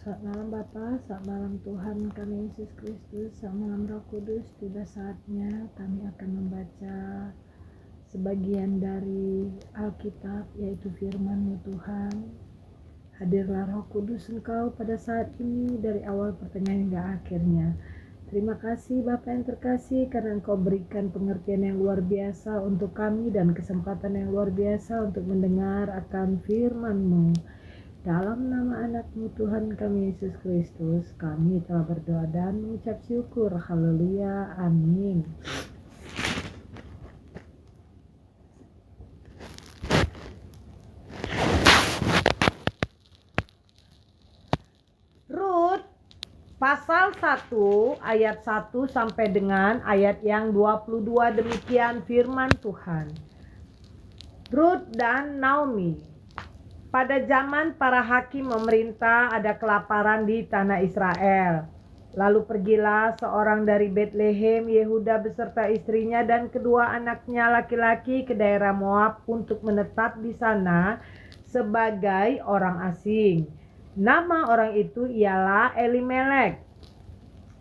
Selamat malam Bapa, selamat malam Tuhan kami Yesus Kristus, selamat malam Roh Kudus. Tiba saatnya kami akan membaca sebagian dari Alkitab, yaitu firman-Mu Tuhan. Hadirlah Roh Kudus Engkau pada saat ini dari awal pertengahan hingga akhirnya. Terima kasih Bapa yang terkasih karena Engkau berikan pengertian yang luar biasa untuk kami dan kesempatan yang luar biasa untuk mendengar akan firman-Mu. Dalam nama anak-Mu Tuhan kami Yesus Kristus, kami telah berdoa dan mengucap syukur. Haleluya, amin. Rut pasal 1 ayat 1 sampai dengan ayat yang 22, demikian firman Tuhan. Rut dan Naomi. Pada zaman para hakim memerintah, ada kelaparan di tanah Israel. Lalu pergilah seorang dari Betlehem, Yehuda beserta istrinya dan kedua anaknya laki-laki ke daerah Moab untuk menetap di sana sebagai orang asing. Nama orang itu ialah Elimelek,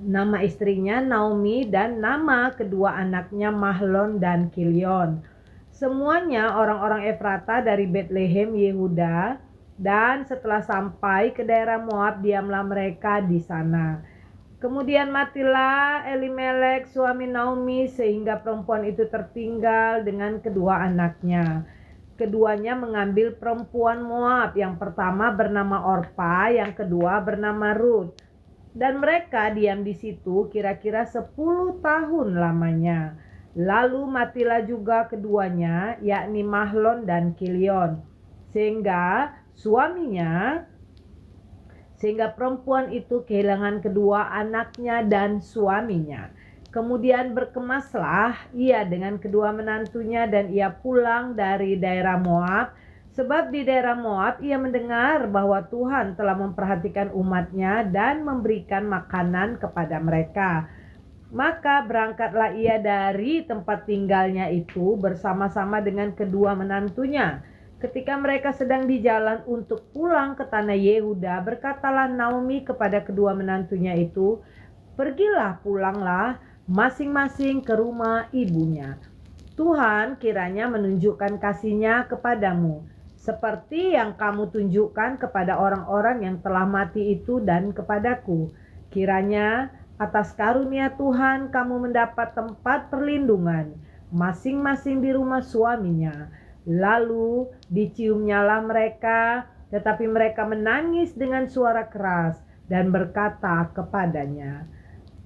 nama istrinya Naomi, dan nama kedua anaknya Mahlon dan Kilion. Semuanya orang-orang Efrata dari Betlehem, Yehuda, dan setelah sampai ke daerah Moab, diamlah mereka di sana. Kemudian matilah Elimelek, suami Naomi, sehingga perempuan itu tertinggal dengan kedua anaknya. Keduanya mengambil perempuan Moab, yang pertama bernama Orpa, yang kedua bernama Rut. Dan mereka diam di situ kira-kira 10 tahun lamanya. Lalu matilah juga keduanya, yakni Mahlon dan Kilion. Sehingga perempuan itu kehilangan kedua anaknya dan suaminya. Kemudian berkemaslah ia dengan kedua menantunya dan ia pulang dari daerah Moab. Sebab di daerah Moab ia mendengar bahwa Tuhan telah memperhatikan umatnya dan memberikan makanan kepada mereka. Maka berangkatlah ia dari tempat tinggalnya itu bersama-sama dengan kedua menantunya. Ketika mereka sedang di jalan untuk pulang ke tanah Yehuda, berkatalah Naomi kepada kedua menantunya itu, "Pergilah, pulanglah masing-masing ke rumah ibunya. Tuhan kiranya menunjukkan kasih-Nya kepadamu, seperti yang kamu tunjukkan kepada orang-orang yang telah mati itu dan kepadaku. Kiranya atas karunia Tuhan kamu mendapat tempat perlindungan masing-masing di rumah suaminya." Lalu diciumnyalah mereka, tetapi mereka menangis dengan suara keras dan berkata kepadanya,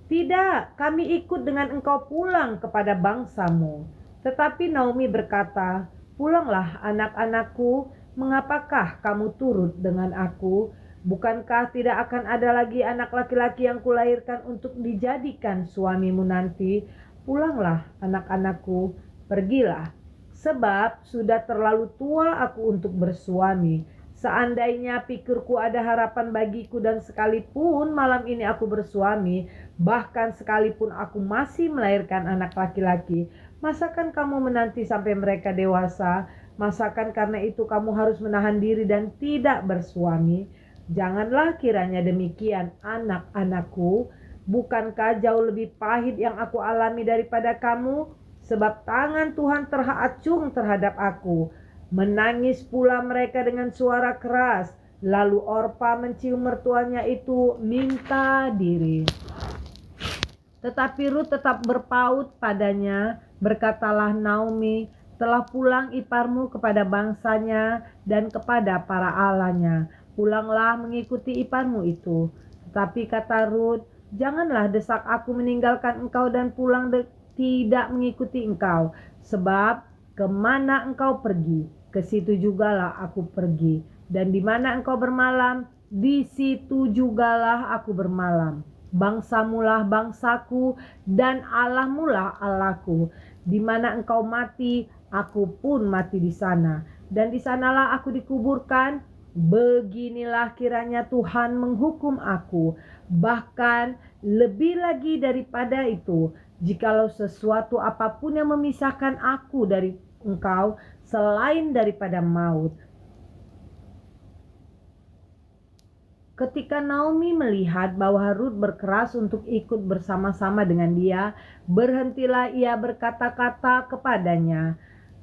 "Tidak, kami ikut dengan engkau pulang kepada bangsamu." Tetapi Naomi berkata, "Pulanglah anak-anakku, mengapakah kamu turut dengan aku? Bukankah tidak akan ada lagi anak laki-laki yang kulahirkan untuk dijadikan suamimu nanti? Pulanglah anak-anakku, pergilah. Sebab sudah terlalu tua aku untuk bersuami. Seandainya pikirku ada harapan bagiku dan sekalipun malam ini aku bersuami, bahkan sekalipun aku masih melahirkan anak laki-laki, masakan kamu menanti sampai mereka dewasa? Masakan karena itu kamu harus menahan diri dan tidak bersuami? Janganlah kiranya demikian, anak-anakku. Bukankah jauh lebih pahit yang aku alami daripada kamu? Sebab tangan Tuhan teracung terhadap aku." Menangis pula mereka dengan suara keras. Lalu Orpa mencium mertuanya itu minta diri. Tetapi Rut tetap berpaut padanya. Berkatalah Naomi, "Telah pulang iparmu kepada bangsanya dan kepada para allahnya. Pulanglah mengikuti iparmu itu." Tetapi kata Rut, "Janganlah desak aku meninggalkan engkau dan pulang tidak mengikuti engkau. Sebab kemana engkau pergi, ke situ jugalah aku pergi. Dan di mana engkau bermalam, di situ jugalah aku bermalam. Bangsamulah bangsaku dan Allahmulah Allahku. Di mana engkau mati, aku pun mati di sana. Dan di sanalah aku dikuburkan. Beginilah kiranya Tuhan menghukum aku. Bahkan lebih lagi daripada itu, jikalau sesuatu apapun yang memisahkan aku dari engkau selain daripada maut. Ketika Naomi melihat bahwa Rut berkeras untuk ikut bersama-sama dengan dia, berhentilah ia berkata-kata kepadanya.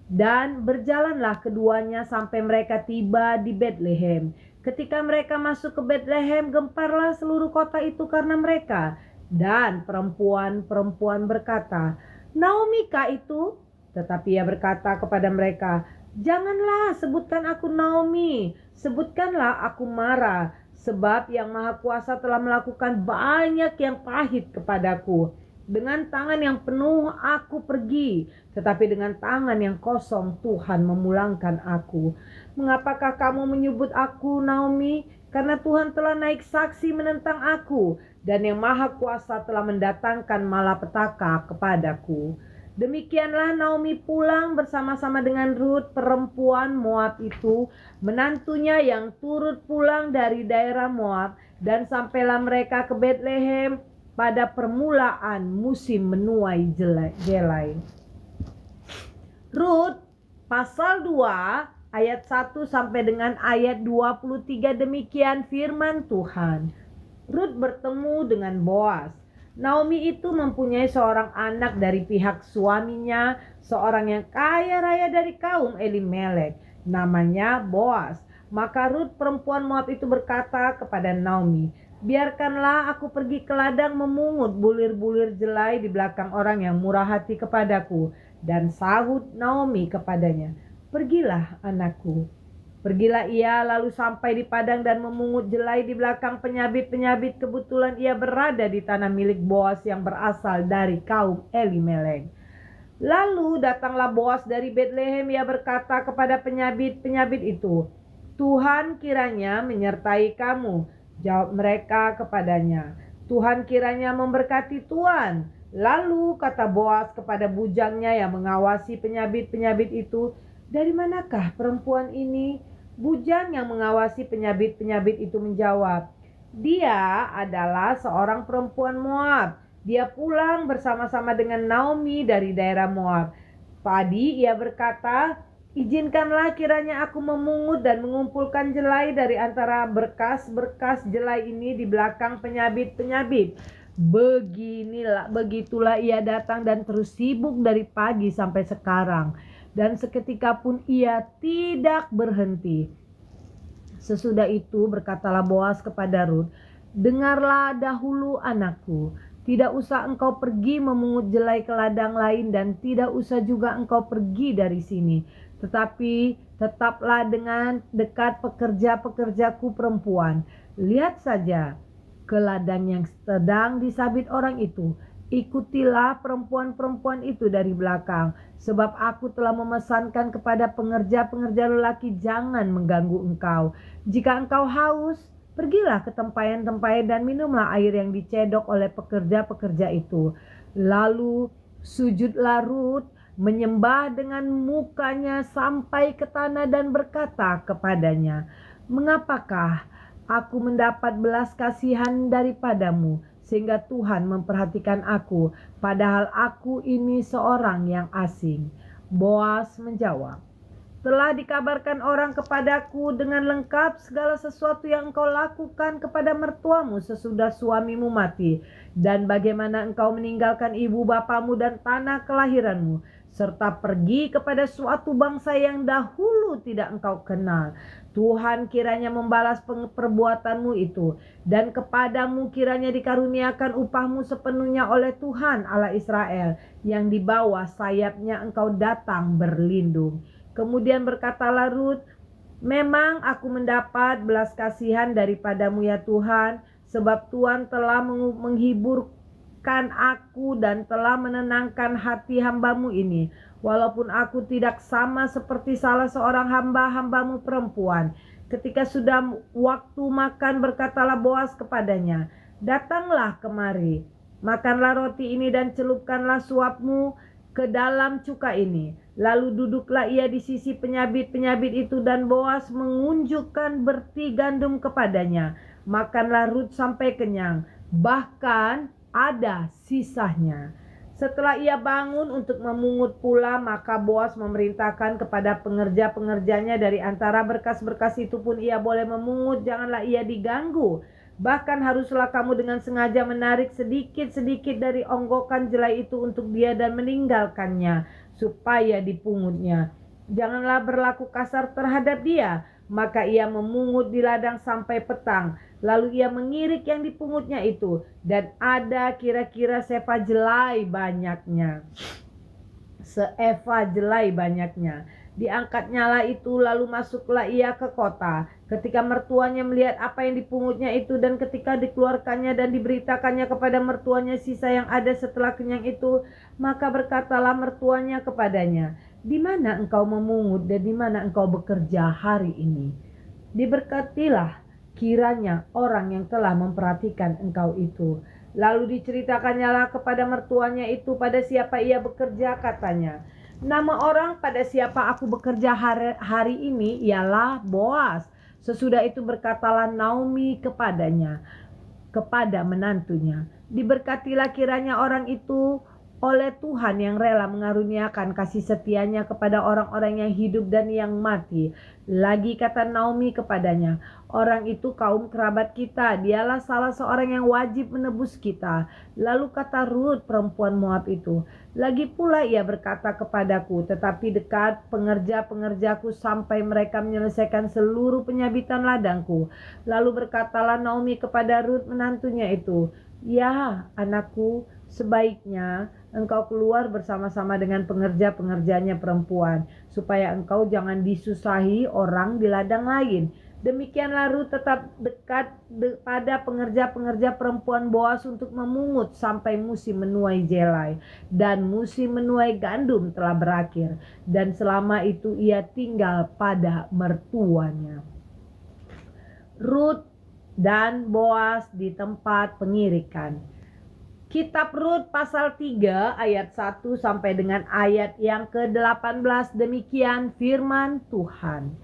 Dan berjalanlah keduanya sampai mereka tiba di Betlehem. Ketika mereka masuk ke Betlehem, gemparlah seluruh kota itu karena mereka. Dan perempuan-perempuan berkata, "Naomi kah itu?" Tetapi ia berkata kepada mereka, "Janganlah sebutkan aku Naomi, sebutkanlah aku Mara. Sebab yang Maha Kuasa telah melakukan banyak yang pahit kepadaku. Dengan tangan yang penuh aku pergi, tetapi dengan tangan yang kosong Tuhan memulangkan aku. Mengapakah kamu menyebut aku Naomi? Karena Tuhan telah naik saksi menentang aku, dan yang Maha Kuasa telah mendatangkan malapetaka kepadaku." Demikianlah Naomi pulang bersama-sama dengan Rut, perempuan Moab itu, menantunya yang turut pulang dari daerah Moab, dan sampailah mereka ke Betlehem pada permulaan musim menuai jelai. Rut pasal 2 ayat 1 sampai dengan ayat 23, demikian firman Tuhan. Rut bertemu dengan Boas. Naomi itu mempunyai seorang anak dari pihak suaminya, seorang yang kaya raya dari kaum Elimelek, namanya Boas. Maka Rut perempuan Moab itu berkata kepada Naomi, "Biarkanlah aku pergi ke ladang memungut bulir-bulir jelai di belakang orang yang murah hati kepadaku." Dan sahut Naomi kepadanya, "Pergilah anakku." Pergilah ia lalu sampai di padang dan memungut jelai di belakang penyabit-penyabit. Kebetulan ia berada di tanah milik Boas yang berasal dari kaum Elimelek. Lalu datanglah Boas dari Betlehem. Ia berkata kepada penyabit-penyabit itu, "Tuhan kiranya menyertai kamu." Jawab mereka kepadanya, "Tuhan kiranya memberkati Tuan." Lalu kata Boas kepada bujangnya yang mengawasi penyabit-penyabit itu, "Dari manakah perempuan ini?" Bujang yang mengawasi penyabit-penyabit itu menjawab, "Dia adalah seorang perempuan Moab. Dia pulang bersama-sama dengan Naomi dari daerah Moab." Tadi ia berkata, "Izinkanlah kiranya aku memungut dan mengumpulkan jelai dari antara berkas-berkas jelai ini di belakang penyabit-penyabit." Begitulah ia datang dan terus sibuk dari pagi sampai sekarang. Dan seketika pun ia tidak berhenti. Sesudah itu berkatalah Boas kepada Rut, "Dengarlah dahulu anakku, tidak usah engkau pergi memungut jelai ke ladang lain, dan tidak usah juga engkau pergi dari sini. Tetapi tetaplah dengan dekat pekerja-pekerjaku perempuan. Lihat saja ke ladang yang sedang disabit orang itu. Ikutilah perempuan-perempuan itu dari belakang, sebab aku telah memesankan kepada pengerja-pengerja lelaki, jangan mengganggu engkau. Jika engkau haus, pergilah ke tempayan-tempayan dan minumlah air yang dicedok oleh pekerja-pekerja itu." Lalu sujudlah Rut, menyembah dengan mukanya sampai ke tanah dan berkata kepadanya, "Mengapakah aku mendapat belas kasihan daripadamu, sehingga Tuhan memperhatikan aku, padahal aku ini seorang yang asing?" Boas menjawab, "Telah dikabarkan orang kepadaku dengan lengkap segala sesuatu yang engkau lakukan kepada mertuamu sesudah suamimu mati, dan bagaimana engkau meninggalkan ibu bapamu dan tanah kelahiranmu, serta pergi kepada suatu bangsa yang dahulu tidak engkau kenal. Tuhan kiranya membalas perbuatanmu itu, dan kepadamu kiranya dikaruniakan upahmu sepenuhnya oleh Tuhan Allah Israel, yang di bawah sayapnya engkau datang berlindung." Kemudian berkatalah Rut, "Memang aku mendapat belas kasihan daripadamu ya Tuhan, sebab Tuhan telah menghiburkan aku dan telah menenangkan hati hambamu ini. Walaupun aku tidak sama seperti salah seorang hamba-hambamu perempuan." Ketika sudah waktu makan, berkatalah Boas kepadanya, "Datanglah kemari, makanlah roti ini dan celupkanlah suapmu ke dalam cuka ini." Lalu duduklah ia di sisi penyabit-penyabit itu, dan Boas mengunjukkan berti gandum kepadanya. Makanlah Rut sampai kenyang, bahkan ada sisanya. Setelah ia bangun untuk memungut pula, maka Boas memerintahkan kepada pengerja-pengerjanya dari antara berkas-berkas itu pun ia boleh memungut, janganlah ia diganggu. Bahkan haruslah kamu dengan sengaja menarik sedikit-sedikit dari onggokan jelai itu untuk dia dan meninggalkannya, supaya dipungutnya. Janganlah berlaku kasar terhadap dia. Maka ia memungut di ladang sampai petang. Lalu ia mengirik yang dipungutnya itu, dan ada kira-kira sefa jelai banyaknya. Seeva jelai banyaknya. Diangkatnyalah itu, lalu masuklah ia ke kota. Ketika mertuanya melihat apa yang dipungutnya itu, dan ketika dikeluarkannya dan diberitakannya kepada mertuanya sisa yang ada setelah kenyang itu, maka berkatalah mertuanya kepadanya, "Di mana engkau memungut dan di mana engkau bekerja hari ini? Diberkatilah kiranya orang yang telah memperhatikan engkau itu." Lalu diceritakannya lah kepada mertuanya itu pada siapa ia bekerja, katanya, "Nama orang pada siapa aku bekerja hari ini ialah Boas." Sesudah itu berkatalah Naomi kepadanya, kepada menantunya, "Diberkatilah kiranya orang itu oleh Tuhan yang rela mengaruniakan kasih setianya kepada orang-orang yang hidup dan yang mati." Lagi kata Naomi kepadanya, "Orang itu kaum kerabat kita, dialah salah seorang yang wajib menebus kita." Lalu kata Rut perempuan Moab itu, "Lagi pula ia berkata kepadaku, tetapi dekat pengerja-pengerjaku sampai mereka menyelesaikan seluruh penyabitan ladangku." Lalu berkatalah Naomi kepada Rut menantunya itu, "Ya anakku, sebaiknya engkau keluar bersama-sama dengan pengerja-pengerjanya perempuan, supaya engkau jangan disusahi orang di ladang lain." Demikianlah Rut tetap dekat pada pengerja-pengerja perempuan Boas untuk memungut sampai musim menuai jelai, dan musim menuai gandum telah berakhir, dan selama itu ia tinggal pada mertuanya. Rut dan Boas di tempat pengirikan. Kitab Rut pasal 3 ayat 1 sampai dengan ayat yang ke-18, demikian firman Tuhan.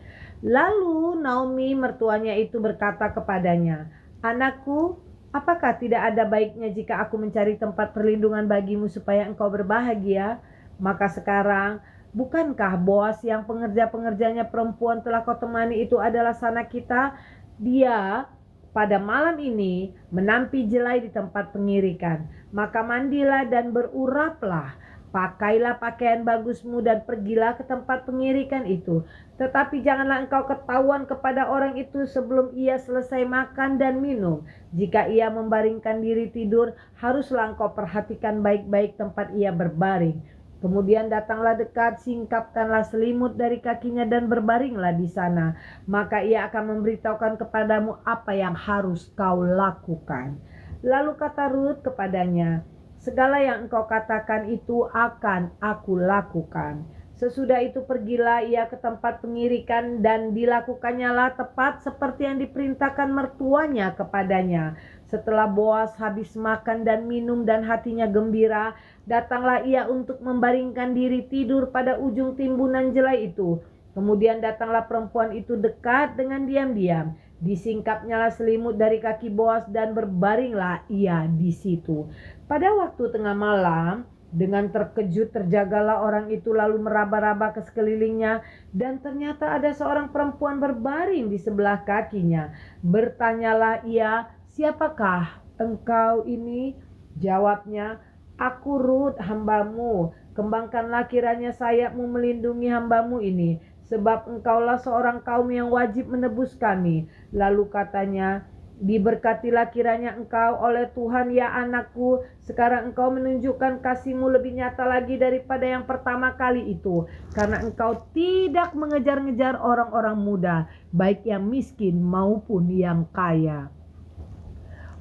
Lalu Naomi mertuanya itu berkata kepadanya, "Anakku, apakah tidak ada baiknya jika aku mencari tempat perlindungan bagimu supaya engkau berbahagia? Maka sekarang, bukankah Boas yang pengerja-pengerjanya perempuan telah kau temani itu adalah sanak kita? Dia pada malam ini menampi jelai di tempat pengirikan. Maka mandilah dan beruraplah. Pakailah pakaian bagusmu dan pergilah ke tempat pengirikan itu. Tetapi janganlah engkau ketahuan kepada orang itu sebelum ia selesai makan dan minum. Jika ia membaringkan diri tidur, haruslah engkau perhatikan baik-baik tempat ia berbaring. Kemudian datanglah dekat, singkapkanlah selimut dari kakinya dan berbaringlah di sana. Maka ia akan memberitahukan kepadamu apa yang harus kau lakukan." Lalu kata Rut kepadanya, "Segala yang engkau katakan itu akan aku lakukan." Sesudah itu pergilah ia ke tempat pengirikan, dan dilakukannya lah tepat seperti yang diperintahkan mertuanya kepadanya. Setelah Boas habis makan dan minum dan hatinya gembira, datanglah ia untuk membaringkan diri tidur pada ujung timbunan jelai itu. Kemudian datanglah perempuan itu dekat dengan diam-diam. Disingkapnyalah selimut dari kaki Boas dan berbaringlah ia di situ. Pada waktu tengah malam, dengan terkejut terjagalah orang itu lalu meraba-raba ke sekelilingnya, dan ternyata ada seorang perempuan berbaring di sebelah kakinya. Bertanyalah ia, "Siapakah engkau ini?" Jawabnya, "Aku Rut, hambamu. Kembangkanlah kiranya sayapmu melindungi hambamu ini, sebab engkaulah seorang kaum yang wajib menebus kami." Lalu katanya, "Diberkatilah kiranya engkau oleh Tuhan ya anakku. Sekarang engkau menunjukkan kasihmu lebih nyata lagi daripada yang pertama kali itu, karena engkau tidak mengejar-ngejar orang-orang muda, baik yang miskin maupun yang kaya.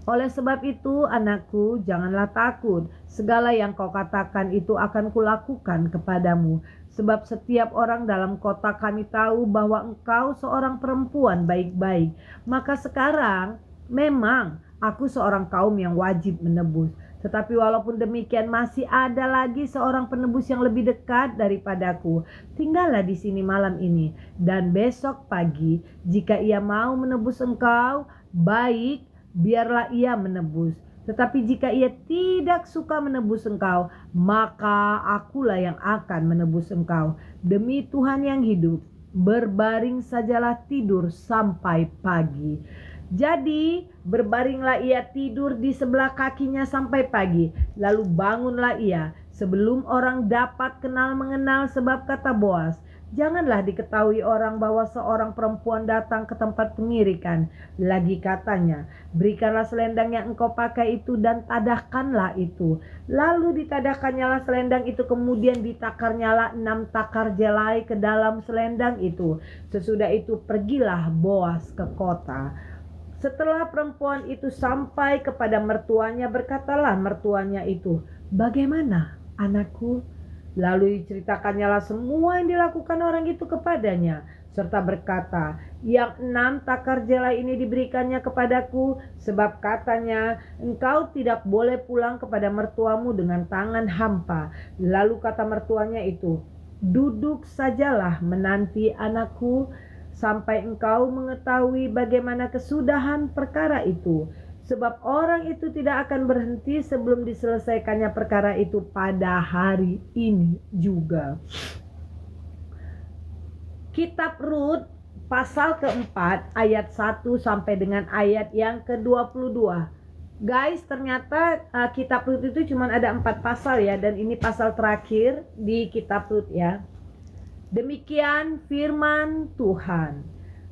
Oleh sebab itu, anakku, janganlah takut. Segala yang kau katakan itu akan kulakukan kepadamu. Sebab setiap orang dalam kota kami tahu bahwa engkau seorang perempuan baik-baik. Maka sekarang memang aku seorang kaum yang wajib menebus. Tetapi walaupun demikian masih ada lagi seorang penebus yang lebih dekat daripadaku. Tinggallah di sini malam ini, dan besok pagi jika ia mau menebus engkau, baik, biarlah ia menebus. Tetapi jika ia tidak suka menebus engkau, maka akulah yang akan menebus engkau. Demi Tuhan yang hidup, berbaring sajalah tidur sampai pagi. Jadi berbaringlah ia tidur di sebelah kakinya sampai pagi. Lalu bangunlah ia sebelum orang dapat kenal mengenal, sebab kata Boas, janganlah diketahui orang bahwa seorang perempuan datang ke tempat pengirikan. Lagi katanya, berikanlah selendang yang engkau pakai itu dan tadahkanlah itu. Lalu ditadahkannyalah selendang itu, kemudian ditakarnyalah 6 takar jelai ke dalam selendang itu. Sesudah itu pergilah Boas ke kota. Setelah perempuan itu sampai kepada mertuanya, berkatalah mertuanya itu, bagaimana anakku? Lalu diceritakannya semua yang dilakukan orang itu kepadanya, serta berkata, yang 6 takar jelai ini diberikannya kepadaku, sebab katanya, engkau tidak boleh pulang kepada mertuamu dengan tangan hampa. Lalu kata mertuanya itu, duduk sajalah menanti anakku, sampai engkau mengetahui bagaimana kesudahan perkara itu. Sebab orang itu tidak akan berhenti sebelum diselesaikannya perkara itu pada hari ini juga. Kitab Rut pasal keempat ayat 1 sampai dengan ayat yang ke-22. Guys, ternyata kitab Rut itu cuma ada 4 pasal ya, dan ini pasal terakhir di kitab Rut ya. Demikian firman Tuhan.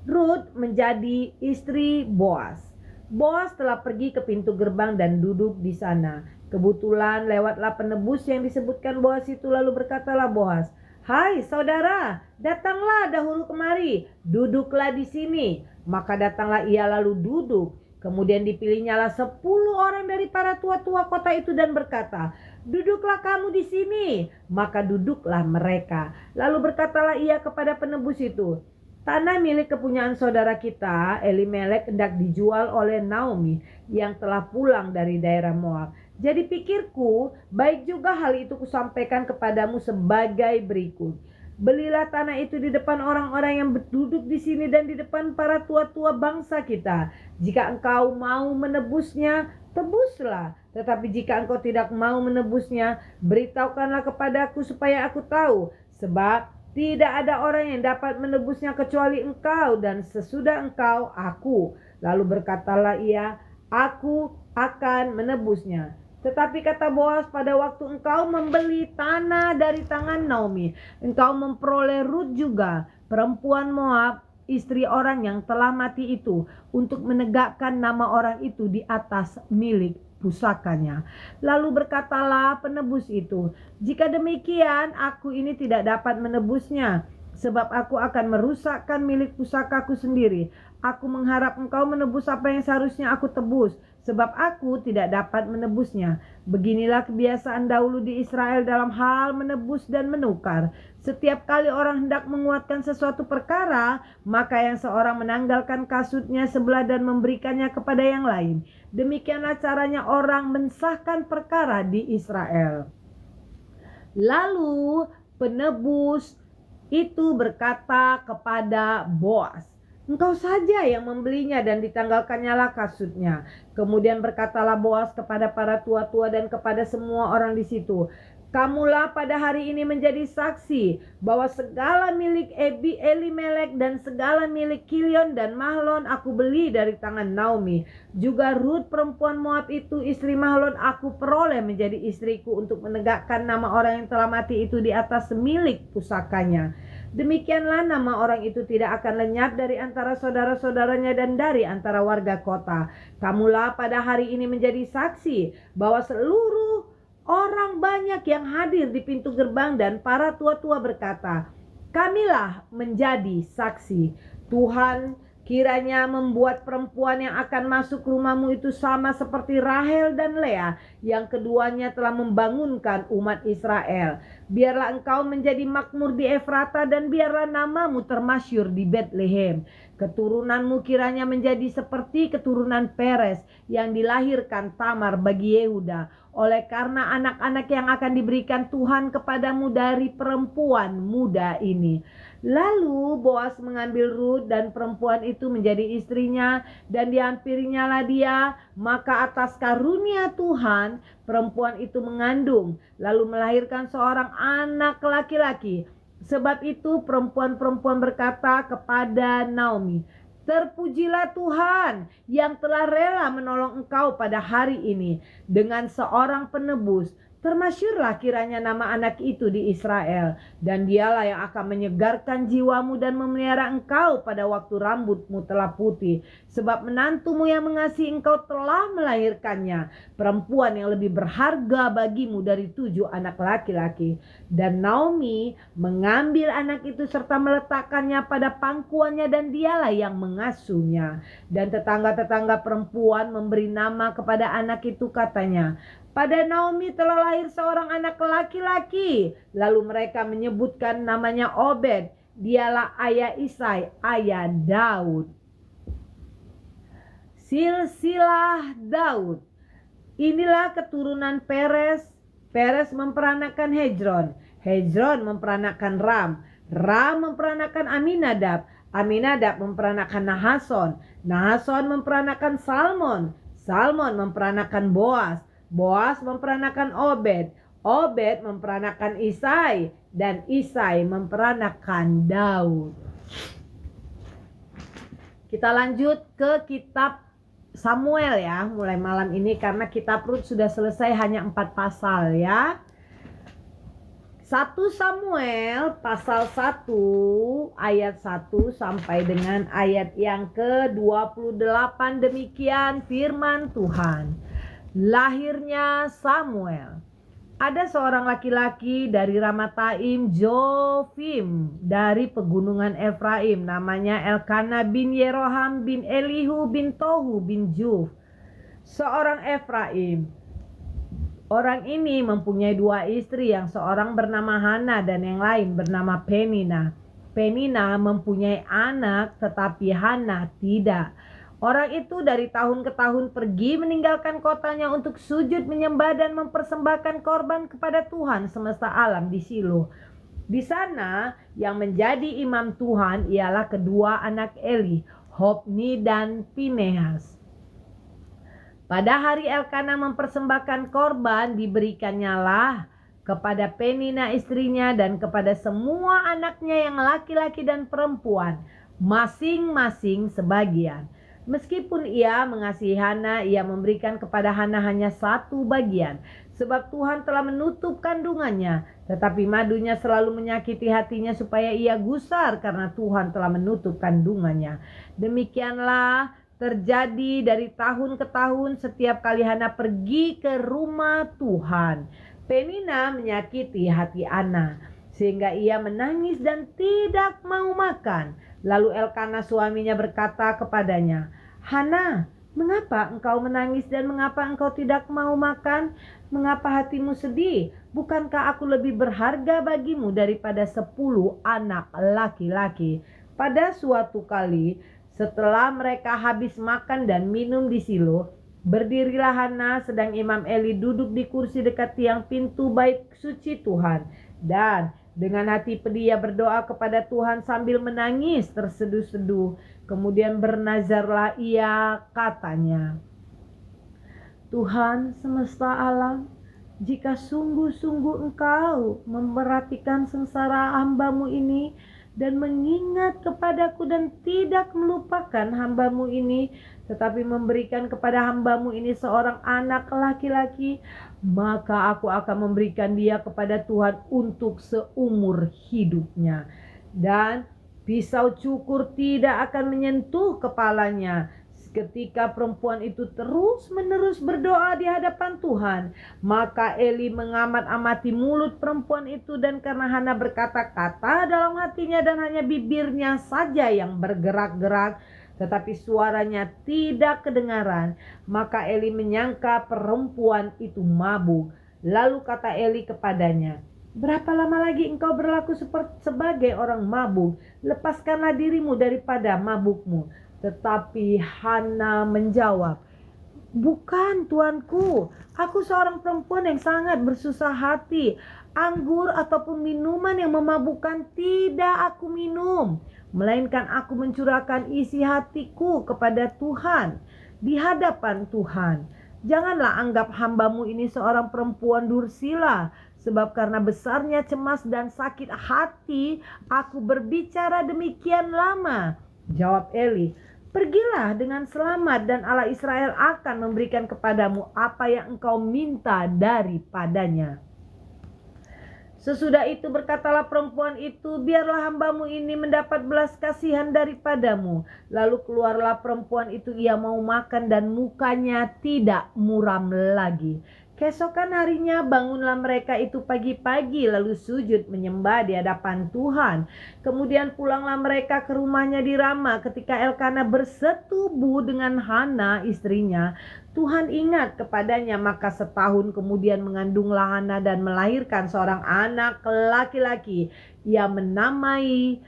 Rut menjadi istri Boas. Boas telah pergi ke pintu gerbang dan duduk di sana. Kebetulan lewatlah penebus yang disebutkan Boas itu, lalu berkatalah Boas, hai saudara, datanglah dahulu kemari, duduklah di sini. Maka datanglah ia lalu duduk. Kemudian dipilihnyalah 10 orang dari para tua-tua kota itu dan berkata, duduklah kamu di sini. Maka duduklah mereka. Lalu berkatalah ia kepada penebus itu, tanah milik kepunyaan saudara kita Elimelek hendak dijual oleh Naomi yang telah pulang dari daerah Moab. Jadi pikirku, baik juga hal itu kusampaikan kepadamu sebagai berikut. Belilah tanah itu di depan orang-orang yang duduk di sini dan di depan para tua-tua bangsa kita. Jika engkau mau menebusnya, tebuslah. Tetapi jika engkau tidak mau menebusnya, beritahukanlah kepadaku supaya aku tahu. Sebab tidak ada orang yang dapat menebusnya kecuali engkau, dan sesudah engkau, aku. Lalu berkatalah ia, aku akan menebusnya. Tetapi kata Boas, pada waktu engkau membeli tanah dari tangan Naomi, engkau memperoleh Rut juga, perempuan Moab, istri orang yang telah mati itu, untuk menegakkan nama orang itu di atas milik pusakanya. Lalu berkatalah penebus itu, jika demikian aku ini tidak dapat menebusnya, sebab aku akan merusakkan milik pusakaku sendiri. Aku mengharap engkau menebus apa yang seharusnya aku tebus, sebab aku tidak dapat menebusnya. Beginilah kebiasaan dahulu di Israel dalam hal menebus dan menukar. Setiap kali orang hendak menguatkan sesuatu perkara, maka yang seorang menanggalkan kasutnya sebelah dan memberikannya kepada yang lain. Demikianlah caranya orang mensahkan perkara di Israel. Lalu penebus itu berkata kepada Boas, engkau saja yang membelinya, dan ditanggalkannyalah kasutnya. Kemudian berkatalah Boas kepada para tua-tua dan kepada semua orang di situ, kamulah pada hari ini menjadi saksi bahwa segala milik Elimelek dan segala milik Kilion dan Mahlon aku beli dari tangan Naomi. Juga Rut perempuan Moab itu istri Mahlon aku peroleh menjadi istriku untuk menegakkan nama orang yang telah mati itu di atas milik pusakanya. Demikianlah nama orang itu tidak akan lenyap dari antara saudara-saudaranya dan dari antara warga kota. Kamulah pada hari ini menjadi saksi bahwa seluruh orang banyak yang hadir di pintu gerbang dan para tua-tua berkata, kamilah menjadi saksi. Tuhan kiranya membuat perempuan yang akan masuk rumahmu itu sama seperti Rahel dan Lea, yang keduanya telah membangunkan umat Israel. Biarlah engkau menjadi makmur di Efrata, dan biarlah namamu termasyur di Betlehem. Keturunanmu kiranya menjadi seperti keturunan Peres yang dilahirkan Tamar bagi Yehuda, oleh karena anak-anak yang akan diberikan Tuhan kepadamu dari perempuan muda ini. Lalu Boas mengambil Rut dan perempuan itu menjadi istrinya, dan dihampirinya lah dia. Maka atas karunia Tuhan perempuan itu mengandung, lalu melahirkan seorang anak laki-laki. Sebab itu perempuan-perempuan berkata kepada Naomi, "Terpujilah Tuhan yang telah rela menolong engkau pada hari ini dengan seorang penebus. Termasyurlah kiranya nama anak itu di Israel, dan dialah yang akan menyegarkan jiwamu dan memelihara engkau pada waktu rambutmu telah putih. Sebab menantumu yang mengasihi engkau telah melahirkannya, perempuan yang lebih berharga bagimu dari 7 anak laki-laki." Dan Naomi mengambil anak itu serta meletakkannya pada pangkuannya, dan dialah yang mengasuhnya. Dan tetangga-tetangga perempuan memberi nama kepada anak itu, katanya, "Pada Naomi telah lahir seorang anak laki-laki." Lalu mereka menyebutkan namanya Obed. Dialah ayah Isai, ayah Daud. Silsilah Daud. Inilah keturunan Peres. Peres memperanakan Hezron. Hezron memperanakan Ram. Ram memperanakan Aminadab. Aminadab memperanakan Nahason. Nahason memperanakan Salmon. Salmon memperanakan Boas. Boas memperanakan Obed. Obed memperanakan Isai, dan Isai memperanakan Daud. Kita lanjut ke kitab Samuel ya, mulai malam ini, karena kitab Rut sudah selesai hanya 4 pasal ya. 1 Samuel pasal 1 ayat 1 sampai dengan ayat yang ke-28. Demikian firman Tuhan. Lahirnya Samuel. Ada seorang laki-laki dari Ramataim, Jofim, dari pegunungan Efraim, namanya Elkana bin Yeroham bin Elihu bin Tohu bin Juf, seorang Efraim. Orang ini mempunyai 2 istri, yang seorang bernama Hana dan yang lain bernama Penina. Penina mempunyai anak, tetapi Hana tidak. Orang itu dari tahun ke tahun pergi meninggalkan kotanya untuk sujud menyembah dan mempersembahkan korban kepada Tuhan semesta alam di Shilo. Di sana yang menjadi imam Tuhan ialah kedua anak Eli, Hofni dan Pinehas. Pada hari Elkana mempersembahkan korban, diberikannya lah kepada Penina istrinya dan kepada semua anaknya yang laki-laki dan perempuan, masing-masing sebagian. Meskipun ia mengasihi Hana, ia memberikan kepada Hana hanya 1 bagian, sebab Tuhan telah menutup kandungannya. Tetapi madunya selalu menyakiti hatinya supaya ia gusar karena Tuhan telah menutup kandungannya. Demikianlah terjadi dari tahun ke tahun setiap kali Hana pergi ke rumah Tuhan. Penina menyakiti hati Hana sehingga ia menangis dan tidak mau makan. Lalu Elkana suaminya berkata kepadanya, "Hana, mengapa engkau menangis dan mengapa engkau tidak mau makan? Mengapa hatimu sedih? Bukankah aku lebih berharga bagimu daripada 10 anak laki-laki?" Pada suatu kali, setelah mereka habis makan dan minum di Shilo, berdirilah Hana sedang Imam Eli duduk di kursi dekat tiang pintu bait suci Tuhan. Dan dengan hati pedih ia berdoa kepada Tuhan sambil menangis terseduh-seduh. Kemudian bernazarlah ia, katanya, "Tuhan semesta alam, jika sungguh-sungguh engkau memperhatikan sengsara hamba-Mu ini dan mengingat kepadaku dan tidak melupakan hamba-Mu ini, tetapi memberikan kepada hamba-Mu ini seorang anak laki-laki, maka aku akan memberikan dia kepada Tuhan untuk seumur hidupnya. Dan pisau cukur tidak akan menyentuh kepalanya." Ketika perempuan itu terus-menerus berdoa di hadapan Tuhan, maka Eli mengamat-amati mulut perempuan itu, dan karena Hana berkata-kata dalam hatinya dan hanya bibirnya saja yang bergerak-gerak, tetapi suaranya tidak kedengaran, maka Eli menyangka perempuan itu mabuk. Lalu kata Eli kepadanya, "Berapa lama lagi engkau berlaku sebagai orang mabuk? Lepaskanlah dirimu daripada mabukmu." Tetapi Hana menjawab, Bukan, tuanku. Aku seorang perempuan yang sangat bersusah hati. Anggur ataupun minuman yang memabukkan tidak aku minum, melainkan aku mencurahkan isi hatiku kepada Tuhan di hadapan Tuhan. Janganlah anggap hambamu ini seorang perempuan dursila, sebab karena besarnya cemas dan sakit hati aku berbicara demikian lama. Jawab Eli, pergilah dengan selamat dan Allah Israel akan memberikan kepadamu apa yang engkau minta daripadanya. Sesudah itu berkatalah perempuan itu, biarlah hambamu ini mendapat belas kasihan daripadamu. Lalu keluarlah perempuan itu, ia mau makan dan mukanya tidak muram lagi. Keesokan harinya bangunlah mereka itu pagi-pagi lalu sujud menyembah di hadapan Tuhan. Kemudian pulanglah mereka ke rumahnya di Rama. Ketika Elkana bersetubuh dengan Hana istrinya, Tuhan ingat kepadanya, maka setahun kemudian mengandunglah Hana dan melahirkan seorang anak laki-laki. Ia menamai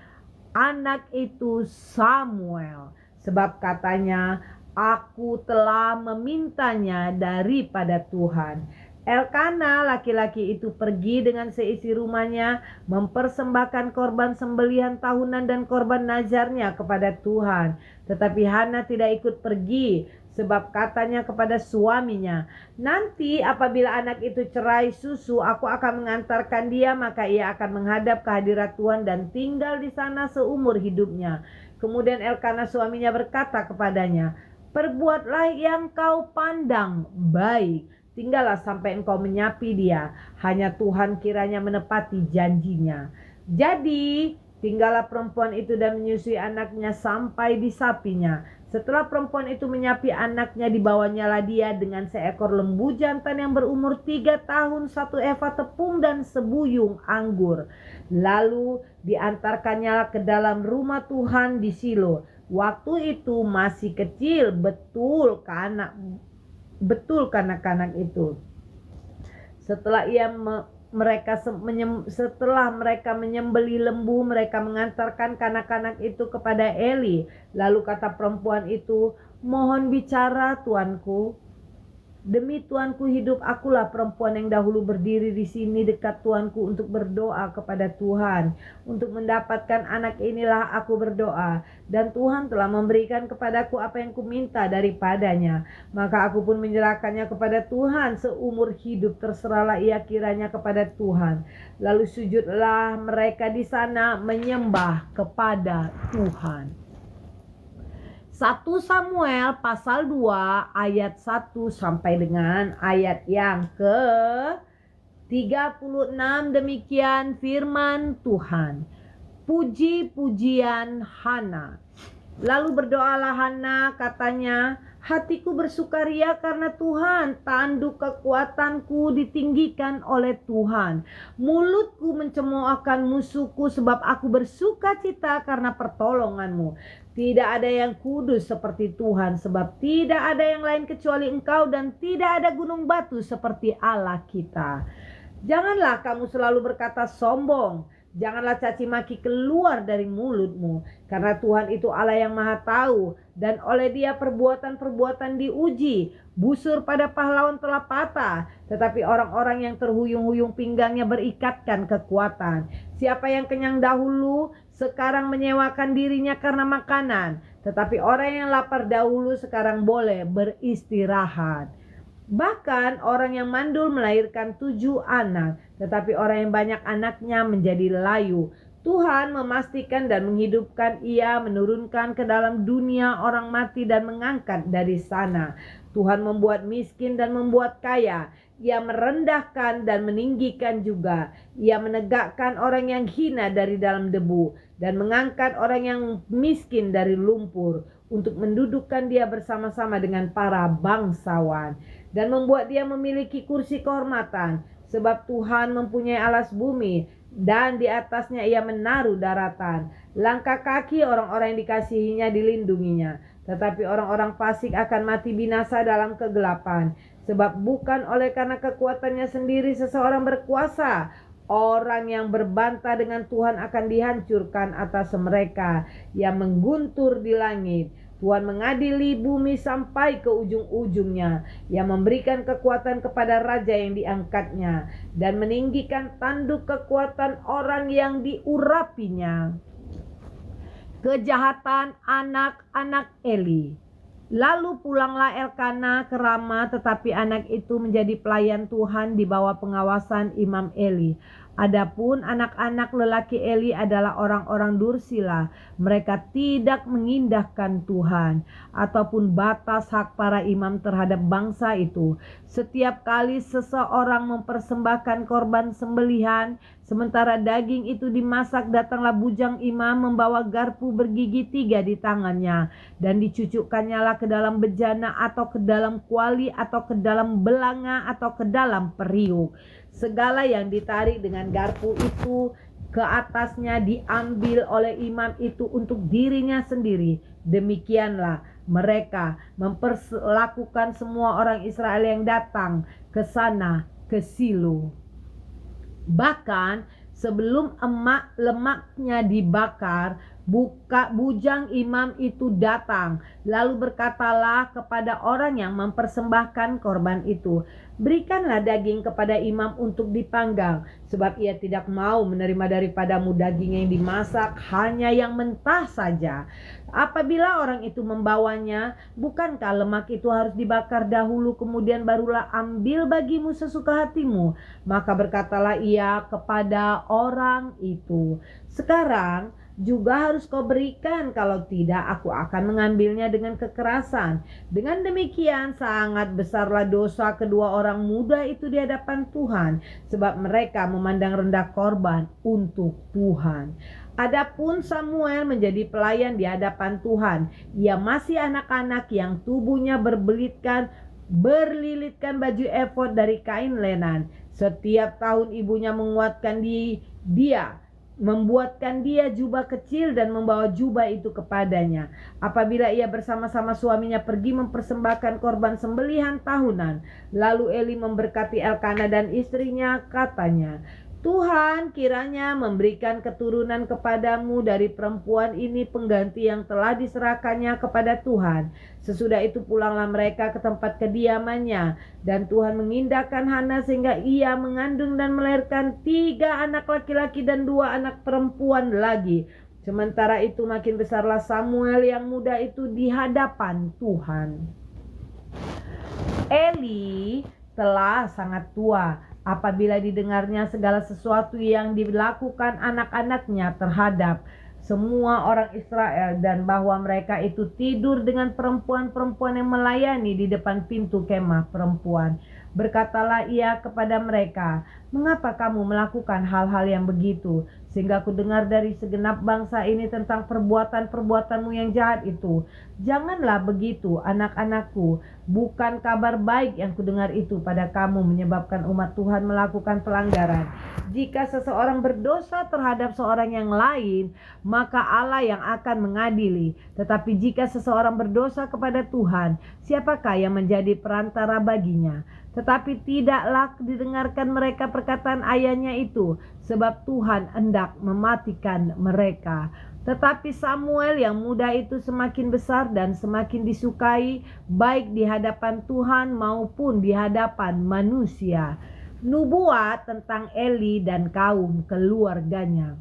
anak itu Samuel, sebab katanya, aku telah memintanya daripada Tuhan. Elkana laki-laki itu pergi dengan seisi rumahnya mempersembahkan korban sembelihan tahunan dan korban nazarnya kepada Tuhan. Tetapi Hana tidak ikut pergi, sebab katanya kepada suaminya, nanti apabila anak itu cerai susu, aku akan mengantarkan dia, maka ia akan menghadap kehadirat Tuhan dan tinggal di sana seumur hidupnya. Kemudian Elkana suaminya berkata kepadanya, perbuatlah yang kau pandang baik, tinggallah sampai engkau menyapi dia, hanya Tuhan kiranya menepati janjinya. Jadi tinggallah perempuan itu dan menyusui anaknya sampai disapinya. Setelah perempuan itu menyapi anaknya, dibawanyalah dia dengan seekor lembu jantan yang berumur 3 tahun, 1 eva tepung dan sebuyung anggur. Lalu diantarkannya ke dalam rumah Tuhan di Shilo. Waktu itu masih kecil betul kanak-kanak itu. Setelah mereka menyembeli lembu, mereka mengantarkan kanak-kanak itu kepada Eli. Lalu kata perempuan itu, mohon bicara tuanku. Demi tuanku hidup, akulah perempuan yang dahulu berdiri di sini dekat tuanku untuk berdoa kepada Tuhan. Untuk mendapatkan anak inilah aku berdoa, dan Tuhan telah memberikan kepadaku apa yang kuminta daripadanya. Maka aku pun menyerahkannya kepada Tuhan seumur hidup, terserahlah ia kiranya kepada Tuhan. Lalu sujudlah mereka di sana menyembah kepada Tuhan. 1 Samuel pasal 2 ayat 1 sampai dengan ayat yang ke-36. Demikian firman Tuhan. Puji-pujian Hana. Lalu berdoalah Hana, katanya, hatiku bersukaria karena Tuhan, tanduk kekuatanku ditinggikan oleh Tuhan. Mulutku mencemoohkan musuhku, sebab aku bersuka cita karena pertolonganmu. Tidak ada yang kudus seperti Tuhan, sebab tidak ada yang lain kecuali Engkau, dan tidak ada gunung batu seperti Allah kita. Janganlah kamu selalu berkata sombong, janganlah caci maki keluar dari mulutmu, karena Tuhan itu Allah yang maha tahu, dan oleh Dia perbuatan-perbuatan diuji. Busur pada pahlawan telah patah, tetapi orang-orang yang terhuyung-huyung pinggangnya berikatkan kekuatan. Siapa yang kenyang dahulu, sekarang menyewakan dirinya karena makanan, tetapi orang yang lapar dahulu sekarang boleh beristirahat. Bahkan orang yang mandul melahirkan 7 anak, tetapi orang yang banyak anaknya menjadi layu. Tuhan memastikan dan menghidupkan, Ia menurunkan ke dalam dunia orang mati dan mengangkat dari sana. Tuhan membuat miskin dan membuat kaya. Ia merendahkan dan meninggikan juga. Ia menegakkan orang yang hina dari dalam debu dan mengangkat orang yang miskin dari lumpur, untuk mendudukkan dia bersama-sama dengan para bangsawan, dan membuat dia memiliki kursi kehormatan. Sebab Tuhan mempunyai alas bumi, dan di atasnya Ia menaruh daratan. Langkah kaki orang-orang yang dikasihinya dilindunginya, tetapi orang-orang fasik akan mati binasa dalam kegelapan. Sebab bukan oleh karena kekuatannya sendiri seseorang berkuasa. Orang yang berbantah dengan Tuhan akan dihancurkan atas mereka. Yang mengguntur di langit, Tuhan mengadili bumi sampai ke ujung-ujungnya. Ia memberikan kekuatan kepada raja yang diangkatnya dan meninggikan tanduk kekuatan orang yang diurapinya. Kejahatan anak-anak Eli. Lalu pulanglah Elkana ke Rama, tetapi anak itu menjadi pelayan Tuhan di bawah pengawasan Imam Eli. Adapun anak-anak lelaki Eli adalah orang-orang dursila. Mereka tidak mengindahkan Tuhan ataupun batas hak para imam terhadap bangsa itu. Setiap kali seseorang mempersembahkan korban sembelihan, sementara daging itu dimasak, datanglah bujang imam membawa garpu bergigi 3 di tangannya, dan dicucukkannya lah ke dalam bejana atau ke dalam kuali atau ke dalam belanga atau ke dalam periuk. Segala yang ditarik dengan garpu itu ke atasnya diambil oleh imam itu untuk dirinya sendiri. Demikianlah mereka memperlakukan semua orang Israel yang datang ke sana, ke Silo. Bahkan sebelum lemaknya dibakar, bujang imam itu datang, lalu berkatalah kepada orang yang mempersembahkan korban itu, berikanlah daging kepada imam untuk dipanggang, sebab ia tidak mau menerima daripadamu daging yang dimasak, hanya yang mentah saja. Apabila orang itu membawanya, bukankah lemak itu harus dibakar dahulu, kemudian barulah ambil bagimu sesuka hatimu? Maka berkatalah ia kepada orang itu, sekarang juga harus kau berikan, kalau tidak aku akan mengambilnya dengan kekerasan. Dengan demikian sangat besarlah dosa kedua orang muda itu di hadapan Tuhan, sebab mereka memandang rendah korban untuk Tuhan. Adapun Samuel menjadi pelayan di hadapan Tuhan. Ia masih anak-anak yang tubuhnya berlilitkan baju efod dari kain lenan. Setiap tahun ibunya membuatkan dia jubah kecil dan membawa jubah itu kepadanya. Apabila ia bersama-sama suaminya pergi mempersembahkan korban sembelihan tahunan, lalu Eli memberkati Elkana dan istrinya, katanya, Tuhan kiranya memberikan keturunan kepadamu dari perempuan ini pengganti yang telah diserahkannya kepada Tuhan. Sesudah itu pulanglah mereka ke tempat kediamannya, dan Tuhan mengindahkan Hana sehingga ia mengandung dan melahirkan 3 anak laki-laki dan 2 anak perempuan lagi. Sementara itu makin besarlah Samuel yang muda itu di hadapan Tuhan. Eli telah sangat tua apabila didengarnya segala sesuatu yang dilakukan anak-anaknya terhadap semua orang Israel, dan bahwa mereka itu tidur dengan perempuan-perempuan yang melayani di depan pintu kemah perempuan. Berkatalah ia kepada mereka, mengapa kamu melakukan hal-hal yang begitu? Sehingga aku dengar dari segenap bangsa ini tentang perbuatan-perbuatanmu yang jahat itu. Janganlah begitu, anak-anakku. Bukan kabar baik yang kudengar itu pada kamu, menyebabkan umat Tuhan melakukan pelanggaran. Jika seseorang berdosa terhadap seorang yang lain, maka Allah yang akan mengadili. Tetapi jika seseorang berdosa kepada Tuhan, siapakah yang menjadi perantara baginya? Tetapi tidaklah didengarkan mereka perkataan ayahnya itu, sebab Tuhan hendak mematikan mereka. Tetapi Samuel yang muda itu semakin besar dan semakin disukai, baik di hadapan Tuhan maupun di hadapan manusia. Nubuat tentang Eli dan kaum keluarganya.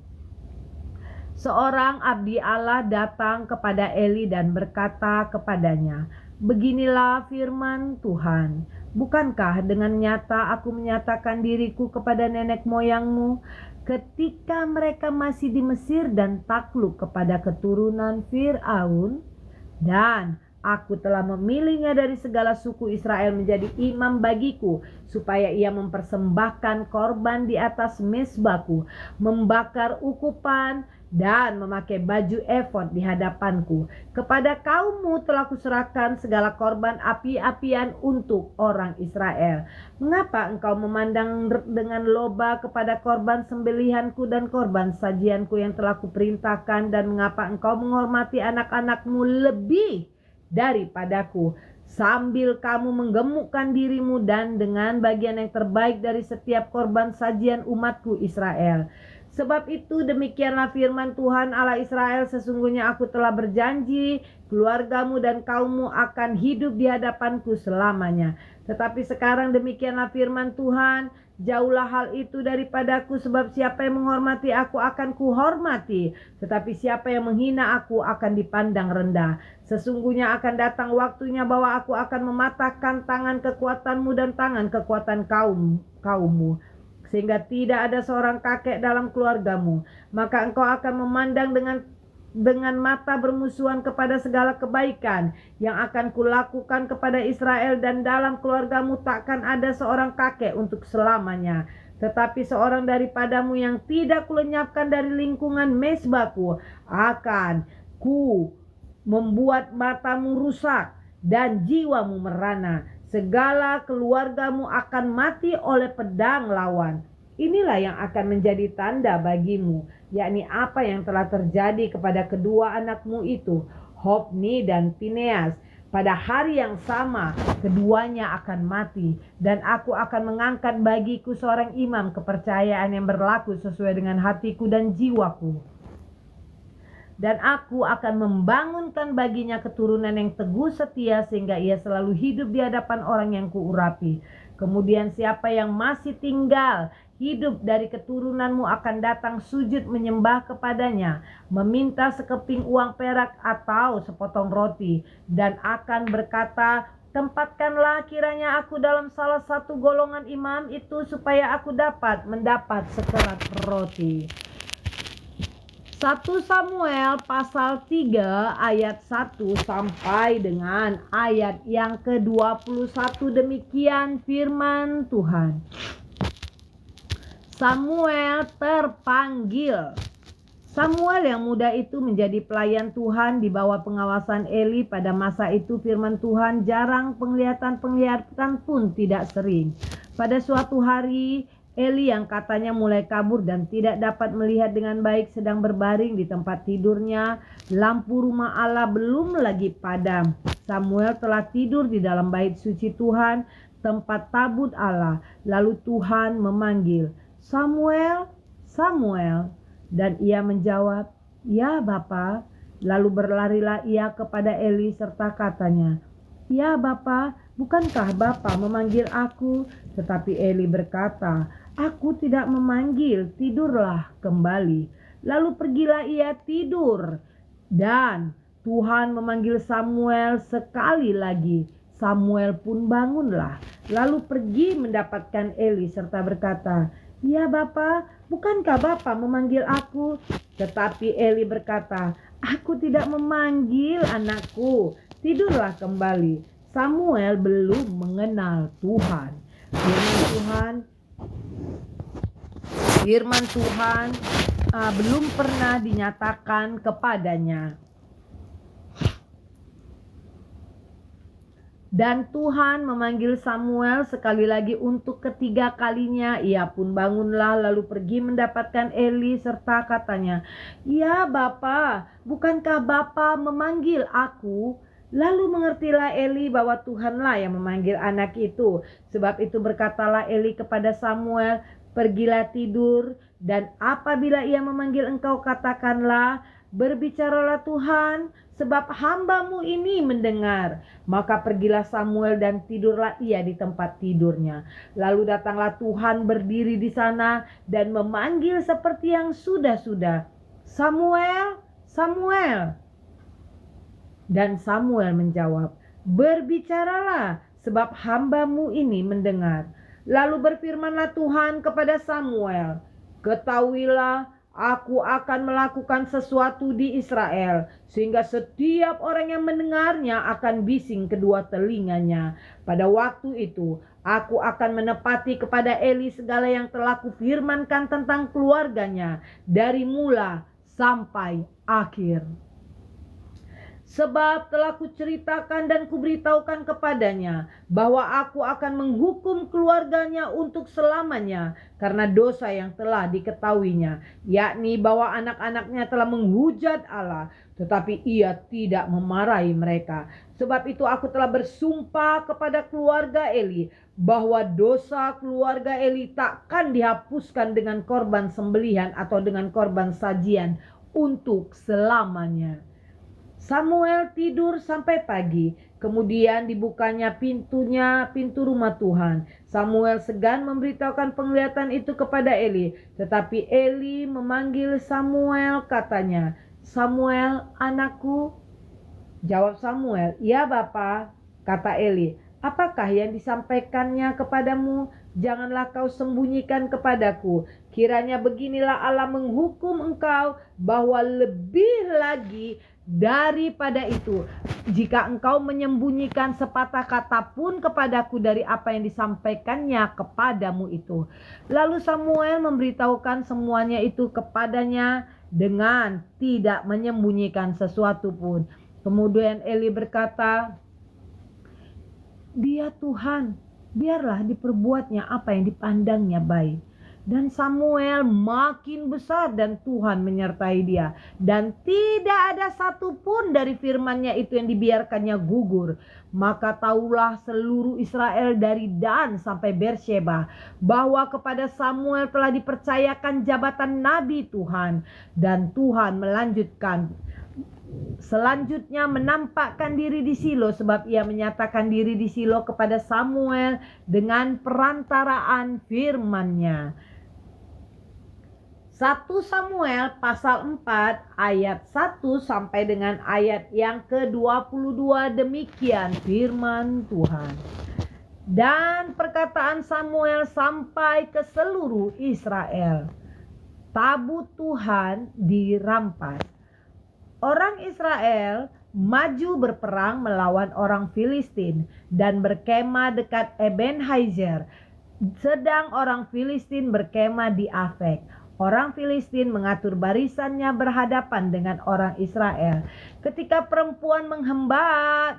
Seorang abdi Allah datang kepada Eli dan berkata kepadanya, beginilah firman Tuhan, bukankah dengan nyata aku menyatakan diriku kepada nenek moyangmu ketika mereka masih di Mesir dan takluk kepada keturunan Fir'aun? Dan aku telah memilihnya dari segala suku Israel menjadi imam bagiku, supaya ia mempersembahkan korban di atas mezbaku, membakar ukupan, dan memakai baju efod di hadapanku. Kepada kaummu telah kuserahkan segala korban api-apian untuk orang Israel. Mengapa engkau memandang dengan loba kepada korban sembelihanku dan korban sajianku yang telah kuperintahkan, dan mengapa engkau menghormati anak-anakmu lebih daripadaku, sambil kamu menggemukkan dirimu dan dengan bagian yang terbaik dari setiap korban sajian umatku Israel? Sebab itu demikianlah firman Tuhan Allah Israel, sesungguhnya aku telah berjanji, keluargamu dan kaummu akan hidup di hadapanku selamanya. Tetapi sekarang demikianlah firman Tuhan, jauhlah hal itu daripadaku, sebab siapa yang menghormati aku akan kuhormati, tetapi siapa yang menghina aku akan dipandang rendah. Sesungguhnya akan datang waktunya bahwa aku akan mematahkan tangan kekuatanmu dan tangan kekuatan kaummu, sehingga tidak ada seorang kakek dalam keluargamu. Maka engkau akan memandang dengan mata bermusuhan kepada segala kebaikan yang akan kulakukan kepada Israel, dan dalam keluargamu takkan ada seorang kakek untuk selamanya. Tetapi seorang daripadamu yang tidak kulenyapkan dari lingkungan mezbahku akan ku membuat matamu rusak dan jiwamu merana. Segala keluargamu akan mati oleh pedang lawan. Inilah yang akan menjadi tanda bagimu, yakni apa yang telah terjadi kepada kedua anakmu itu, Hofni dan Fineas. Pada hari yang sama keduanya akan mati, dan aku akan mengangkat bagiku seorang imam kepercayaan yang berlaku sesuai dengan hatiku dan jiwaku. Dan aku akan membangunkan baginya keturunan yang teguh setia, sehingga ia selalu hidup di hadapan orang yang kuurapi. Kemudian siapa yang masih tinggal hidup dari keturunanmu akan datang sujud menyembah kepadanya, meminta sekeping uang perak atau sepotong roti, dan akan berkata, tempatkanlah kiranya aku dalam salah satu golongan imam itu, supaya aku dapat mendapat sekerat roti. 1 Samuel pasal 3 ayat 1 sampai dengan ayat yang ke-21. Demikian firman Tuhan. Samuel terpanggil. Samuel yang muda itu menjadi pelayan Tuhan di bawah pengawasan Eli. Pada masa itu firman Tuhan jarang, penglihatan pun tidak sering. Pada suatu hari Eli yang katanya mulai kabur dan tidak dapat melihat dengan baik sedang berbaring di tempat tidurnya. Lampu rumah Allah belum lagi padam. Samuel telah tidur di dalam bait suci Tuhan, tempat tabut Allah. Lalu Tuhan memanggil, Samuel, Samuel. Dan ia menjawab, ya Bapa. Lalu berlarilah ia kepada Eli serta katanya, ya Bapa, bukankah Bapa memanggil aku? Tetapi Eli berkata, aku tidak memanggil, tidurlah kembali. Lalu pergilah ia tidur, dan Tuhan memanggil Samuel sekali lagi. Samuel pun bangunlah, lalu pergi mendapatkan Eli serta berkata, ya Bapa, bukankah Bapa memanggil aku? Tetapi Eli berkata, aku tidak memanggil anakku, tidurlah kembali. Samuel belum mengenal Tuhan. Firman Tuhan belum pernah dinyatakan kepadanya. Dan Tuhan memanggil Samuel sekali lagi untuk ketiga kalinya. Ia pun bangunlah lalu pergi mendapatkan Eli serta katanya, ya Bapa, bukankah Bapa memanggil aku? Lalu mengertilah Eli bahwa Tuhanlah yang memanggil anak itu. Sebab itu berkatalah Eli kepada Samuel, pergilah tidur, dan apabila ia memanggil engkau katakanlah, berbicaralah Tuhan, sebab hamba-Mu ini mendengar. Maka pergilah Samuel dan tidurlah ia di tempat tidurnya. Lalu datanglah Tuhan berdiri di sana dan memanggil seperti yang sudah-sudah, Samuel, Samuel. Dan Samuel menjawab, berbicaralah, sebab hamba-Mu ini mendengar. Lalu berfirmanlah Tuhan kepada Samuel, ketahuilah, aku akan melakukan sesuatu di Israel, sehingga setiap orang yang mendengarnya akan bising kedua telinganya. Pada waktu itu, aku akan menepati kepada Eli segala yang telah kufirmankan tentang keluarganya, dari mula sampai akhir. Sebab telah kuceritakan dan kuberitahukan kepadanya bahwa aku akan menghukum keluarganya untuk selamanya karena dosa yang telah diketahuinya, yakni bahwa anak-anaknya telah menghujat Allah. tetapi ia tidak memarahi mereka. Sebab itu aku telah bersumpah kepada keluarga Eli bahwa dosa keluarga Eli takkan dihapuskan dengan korban sembelihan atau dengan korban sajian untuk selamanya. Samuel tidur sampai pagi, kemudian dibukanya pintu rumah Tuhan. Samuel segan memberitahukan penglihatan itu kepada Eli, tetapi Eli memanggil Samuel, katanya, "Samuel, anakku." Jawab Samuel, "Ya Bapa." Kata Eli, "Apakah yang disampaikannya kepadamu? Janganlah kau sembunyikan kepadaku. Kiranya beginilah Allah menghukum engkau, bahwa lebih lagi daripada itu, jika engkau menyembunyikan sepatah kata pun kepadaku dari apa yang disampaikannya kepadamu itu." Lalu Samuel memberitahukan semuanya itu kepadanya dengan tidak menyembunyikan sesuatu pun. Kemudian Eli berkata, "Dia Tuhan, biarlah diperbuatnya apa yang dipandangnya baik." Dan Samuel makin besar dan Tuhan menyertai dia. Dan tidak ada satupun dari firman-Nya itu yang dibiarkannya gugur. Maka tahulah seluruh Israel dari Dan sampai Beersheba bahwa kepada Samuel telah dipercayakan jabatan Nabi Tuhan. Dan Tuhan selanjutnya menampakkan diri di Silo, sebab ia menyatakan diri di Silo kepada Samuel dengan perantaraan firman-Nya. 1 Samuel pasal 4 ayat 1 sampai dengan ayat yang ke-22, demikian firman Tuhan. Dan perkataan Samuel sampai ke seluruh Israel. Tabut Tuhan dirampas. Orang Israel maju berperang melawan orang Filistin dan berkemah dekat Ebenhazer, sedang orang Filistin berkemah di Afek. Orang Filistin mengatur barisannya berhadapan dengan orang Israel. Ketika perempuan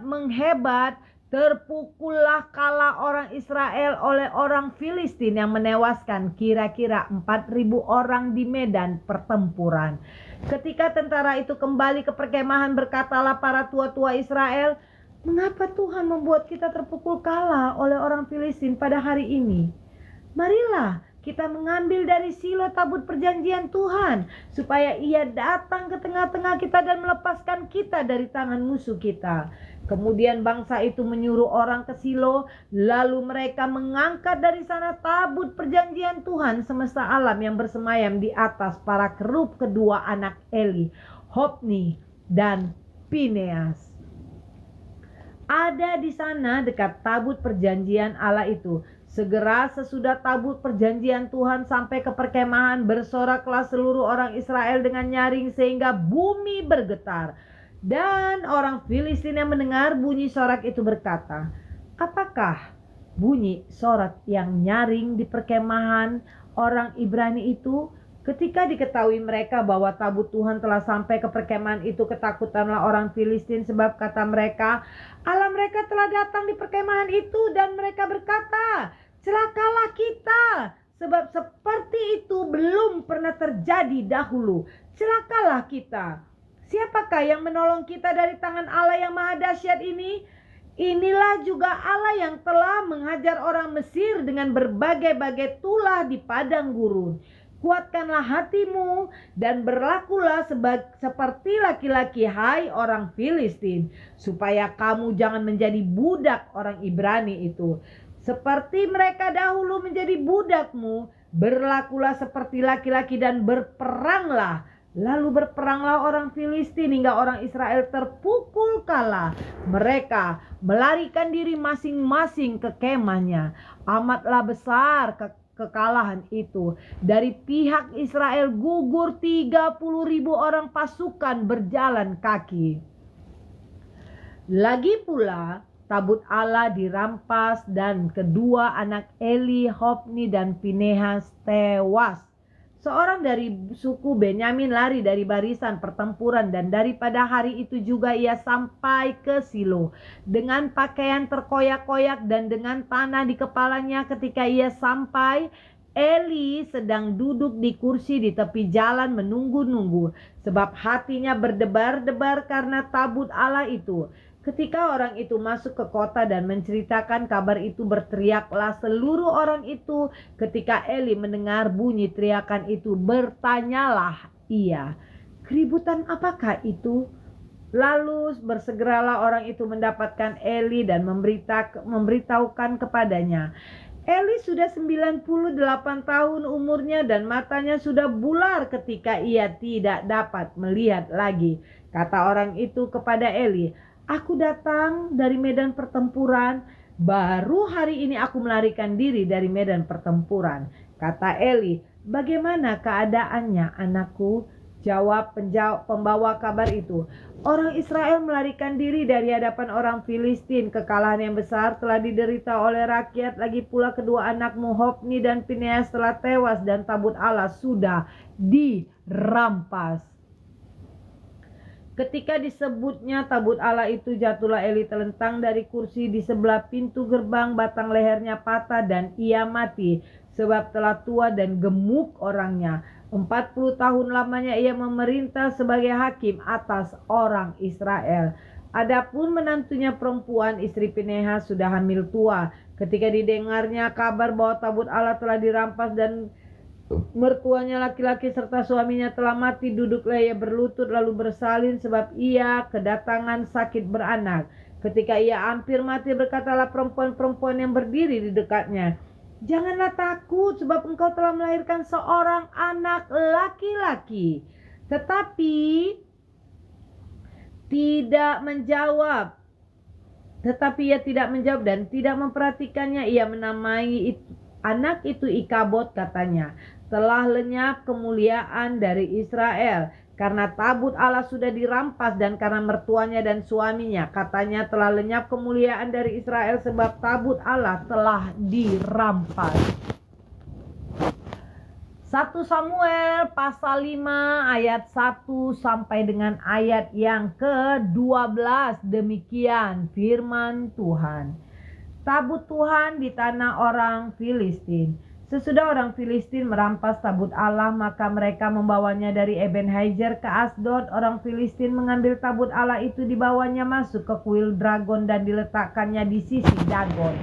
menghebat, terpukullah kala orang Israel oleh orang Filistin yang menewaskan kira-kira 4.000 orang di medan pertempuran. Ketika tentara itu kembali ke perkemahan, berkatalah para tua-tua Israel, "Mengapa Tuhan membuat kita terpukul kalah oleh orang Filistin pada hari ini? Marilah kita mengambil dari Silo tabut perjanjian Tuhan, supaya ia datang ke tengah-tengah kita dan melepaskan kita dari tangan musuh kita." Kemudian bangsa itu menyuruh orang ke Silo, lalu mereka mengangkat dari sana tabut perjanjian Tuhan semesta alam yang bersemayam di atas para kerub kedua anak Eli, Hofni dan Fineas. Ada di sana dekat tabut perjanjian Allah itu. Segera sesudah tabut perjanjian Tuhan sampai ke perkemahan, bersoraklah seluruh orang Israel dengan nyaring sehingga bumi bergetar. Dan orang Filistin yang mendengar bunyi sorak itu berkata, "Apakah bunyi sorak yang nyaring di perkemahan orang Ibrani itu?" Ketika diketahui mereka bahwa tabut Tuhan telah sampai ke perkemahan itu, ketakutanlah orang Filistin, sebab kata mereka, "Allah mereka telah datang di perkemahan itu." Dan mereka berkata, "Celakalah kita, sebab seperti itu belum pernah terjadi dahulu. Celakalah kita. Siapakah yang menolong kita dari tangan Allah yang maha dahsyat ini? Inilah juga Allah yang telah menghajar orang Mesir dengan berbagai-bagai tulah di padang gurun. Kuatkanlah hatimu dan berlakulah seperti laki-laki, hai orang Filistin, supaya kamu jangan menjadi budak orang Ibrani itu. Seperti mereka dahulu menjadi budakmu, berlakulah seperti laki-laki dan berperanglah." Lalu berperanglah orang Filistin hingga orang Israel terpukul kalah. Mereka melarikan diri masing-masing ke kemahnya. Amatlah besar kekalahan itu. Dari pihak Israel gugur 30.000 orang pasukan berjalan kaki. Lagi pula tabut Allah dirampas dan kedua anak Eli, Hofni dan Finehas tewas. Seorang dari suku Benyamin lari dari barisan pertempuran, dan daripada hari itu juga ia sampai ke Silo dengan pakaian terkoyak-koyak dan dengan tanah di kepalanya. Ketika ia sampai, Eli sedang duduk di kursi di tepi jalan menunggu-nunggu, sebab hatinya berdebar-debar karena tabut Allah itu. Ketika orang itu masuk ke kota dan menceritakan kabar itu, berteriaklah seluruh orang itu. Ketika Eli mendengar bunyi teriakan itu, bertanyalah ia, "Keributan apakah itu?" Lalu bersegeralah orang itu mendapatkan Eli dan memberitahukan kepadanya. Eli sudah 98 tahun umurnya dan matanya sudah bular ketika ia tidak dapat melihat lagi. Kata orang itu kepada Eli, "Aku datang dari medan pertempuran. Baru hari ini aku melarikan diri dari medan pertempuran." Kata Eli, "Bagaimana keadaannya, anakku?" Jawab pembawa kabar itu, "Orang Israel melarikan diri dari hadapan orang Filistin. Kekalahan yang besar telah diderita oleh rakyat. Lagi pula kedua anakmu Hofni dan Fineas telah tewas dan tabut Allah sudah dirampas." Ketika disebutnya tabut Allah itu, jatuhlah Eli terlentang dari kursi di sebelah pintu gerbang. Batang lehernya patah dan ia mati, sebab telah tua dan gemuk orangnya. 40 tahun lamanya ia memerintah sebagai hakim atas orang Israel. Adapun menantunya perempuan, istri Pinehas, sudah hamil tua. Ketika didengarnya kabar bahwa tabut Allah telah dirampas dan mertuanya laki-laki serta suaminya telah mati, duduklah ia berlutut lalu bersalin, sebab ia kedatangan sakit beranak. Ketika ia hampir mati, berkatalah perempuan-perempuan yang berdiri di dekatnya, "Janganlah takut, sebab engkau telah melahirkan seorang anak laki-laki." Tetapi ia tidak menjawab dan tidak memperhatikannya. Ia menamai anak itu Ikabod, katanya, "Telah lenyap kemuliaan dari Israel, karena tabut Allah sudah dirampas dan karena mertuanya dan suaminya." Katanya, "Telah lenyap kemuliaan dari Israel sebab tabut Allah telah dirampas." 1 Samuel pasal 5 ayat 1 sampai dengan ayat yang ke-12. Demikian firman Tuhan. Tabut Tuhan di tanah orang Filistin. Sesudah orang Filistin merampas tabut Allah, maka mereka membawanya dari Ebenhazer ke Asdod. Orang Filistin mengambil tabut Allah itu, dibawanya masuk ke kuil Dagon dan diletakkannya di sisi Dagon.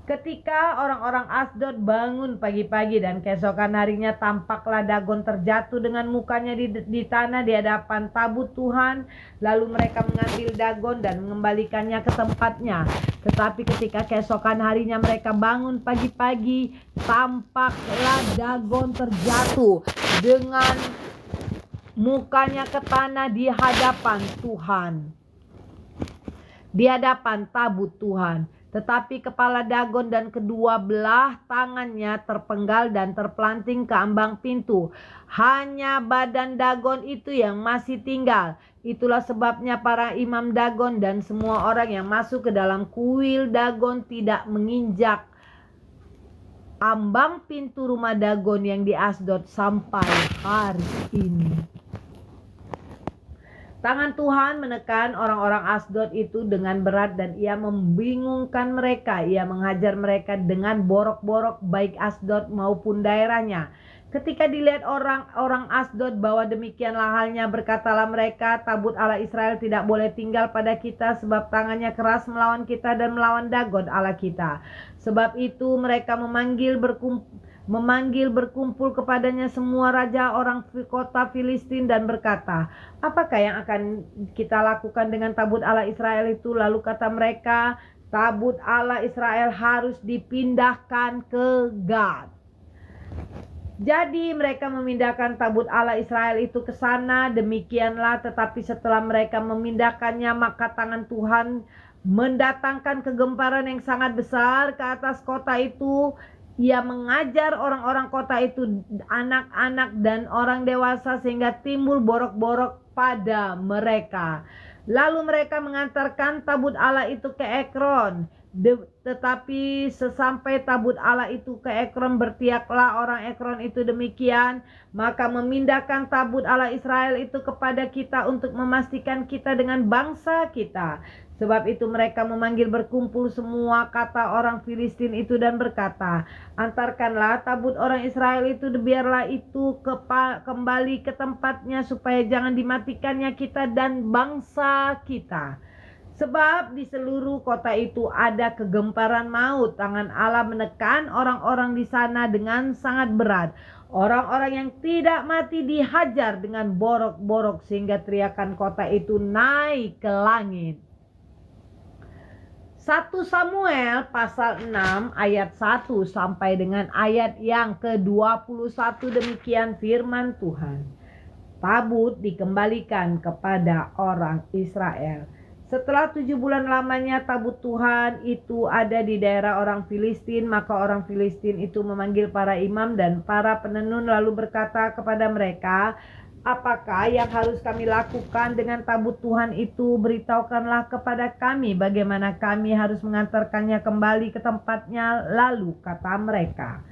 Ketika orang-orang Asdod bangun pagi-pagi dan keesokan harinya, tampaklah Dagon terjatuh dengan mukanya di tanah di hadapan tabut Tuhan. Lalu mereka mengambil Dagon dan mengembalikannya ke tempatnya. Tetapi ketika keesokan harinya mereka bangun pagi-pagi, tampaklah Dagon terjatuh dengan mukanya ke tanah di hadapan Tuhan, di hadapan tabut Tuhan. Tetapi kepala Dagon dan kedua belah tangannya terpenggal dan terpelanting ke ambang pintu. Hanya badan Dagon itu yang masih tinggal. Itulah sebabnya para imam Dagon dan semua orang yang masuk ke dalam kuil Dagon tidak menginjak ambang pintu rumah Dagon yang di Asdod sampai hari ini. Tangan Tuhan menekan orang-orang Asdod itu dengan berat dan ia membingungkan mereka. Ia menghajar mereka dengan borok-borok, baik Asdod maupun daerahnya. Ketika dilihat orang Asdod bahwa demikianlah halnya, berkatalah mereka, "Tabut Allah Israel tidak boleh tinggal pada kita, sebab tangannya keras melawan kita dan melawan Dagon Allah kita." Sebab itu mereka memanggil berkumpul kepadanya semua raja orang kota Filistin dan berkata, "Apakah yang akan kita lakukan dengan tabut Allah Israel itu?" Lalu kata mereka, "Tabut Allah Israel harus dipindahkan ke Gad." Jadi mereka memindahkan tabut Allah Israel itu ke sana. Demikianlah, tetapi setelah mereka memindahkannya, maka tangan Tuhan mendatangkan kegemparan yang sangat besar ke atas kota itu. Ia mengajar orang-orang kota itu, anak-anak dan orang dewasa, sehingga timbul borok-borok pada mereka. Lalu mereka mengantarkan tabut Allah itu ke Ekron. Tetapi sesampai tabut Allah itu ke Ekron, bertiaklah orang Ekron itu demikian, "Maka memindahkan tabut Allah Israel itu kepada kita untuk memastikan kita dengan bangsa kita." Sebab itu mereka memanggil berkumpul semua kata orang Filistin itu dan berkata, antarkanlah tabut orang Israel itu, biarlah itu kembali ke tempatnya, supaya jangan dimatikannya kita dan bangsa kita. Sebab di seluruh kota itu ada kegemparan maut. Tangan Allah menekan orang-orang di sana dengan sangat berat. Orang-orang yang tidak mati dihajar dengan borok-borok, sehingga teriakan kota itu naik ke langit. 1 Samuel pasal 6 ayat 1 sampai dengan ayat yang ke-21, demikian firman Tuhan. Tabut dikembalikan kepada orang Israel. Setelah 7 bulan lamanya tabut Tuhan itu ada di daerah orang Filistin, maka orang Filistin itu memanggil para imam dan para penenun lalu berkata kepada mereka, apakah yang harus kami lakukan dengan tabut Tuhan itu? Beritahukanlah kepada kami bagaimana kami harus mengantarkannya kembali ke tempatnya. Lalu kata mereka,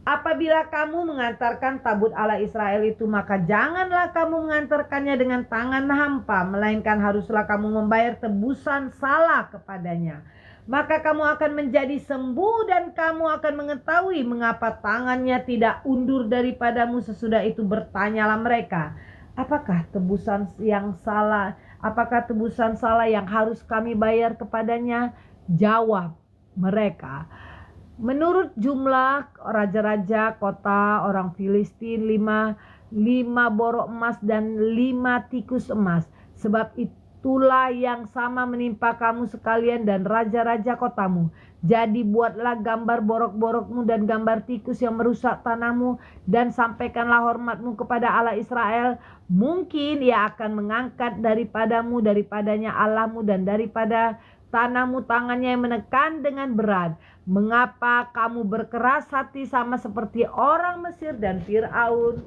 apabila kamu mengantarkan tabut Allah Israel itu, maka janganlah kamu mengantarkannya dengan tangan hampa, melainkan haruslah kamu membayar tebusan salah kepadanya. Maka kamu akan menjadi sembuh dan kamu akan mengetahui mengapa tangannya tidak undur daripadamu. Sesudah itu bertanyalah mereka, apakah tebusan salah yang harus kami bayar kepadanya? Jawab mereka, menurut jumlah raja-raja kota orang Filistin 5 borok emas dan 5 tikus emas. Sebab itulah yang sama menimpa kamu sekalian dan raja-raja kotamu. Jadi buatlah gambar borok-borokmu dan gambar tikus yang merusak tanahmu, dan sampaikanlah hormatmu kepada Allah Israel. Mungkin ia akan mengangkat daripadanya Allahmu, dan daripada tanahmu tangannya yang menekan dengan berat. Mengapa kamu berkeras hati sama seperti orang Mesir dan Fir'aun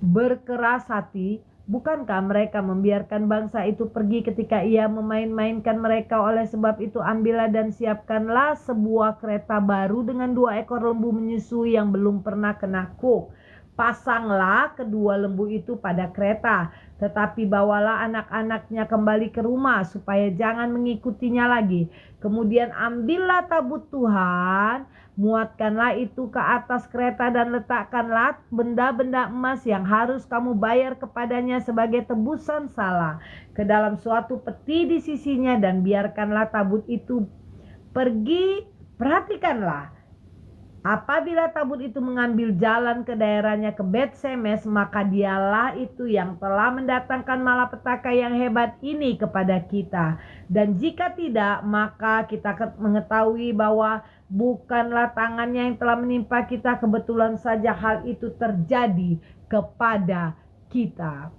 berkeras hati? Bukankah mereka membiarkan bangsa itu pergi ketika ia memain-mainkan mereka? Oleh sebab itu ambillah dan siapkanlah sebuah kereta baru dengan 2 ekor lembu menyusui yang belum pernah kena kuk. Pasanglah kedua lembu itu pada kereta, tetapi bawalah anak-anaknya kembali ke rumah supaya jangan mengikutinya lagi. Kemudian ambillah tabut Tuhan, muatkanlah itu ke atas kereta dan letakkanlah benda-benda emas yang harus kamu bayar kepadanya sebagai tebusan salah ke dalam suatu peti di sisinya, dan biarkanlah tabut itu pergi. Perhatikanlah, apabila tabut itu mengambil jalan ke daerahnya ke Bet-Semes, maka dialah itu yang telah mendatangkan malapetaka yang hebat ini kepada kita. Dan jika tidak, maka kita mengetahui bahwa bukanlah tangannya yang telah menimpa kita, kebetulan saja hal itu terjadi kepada kita.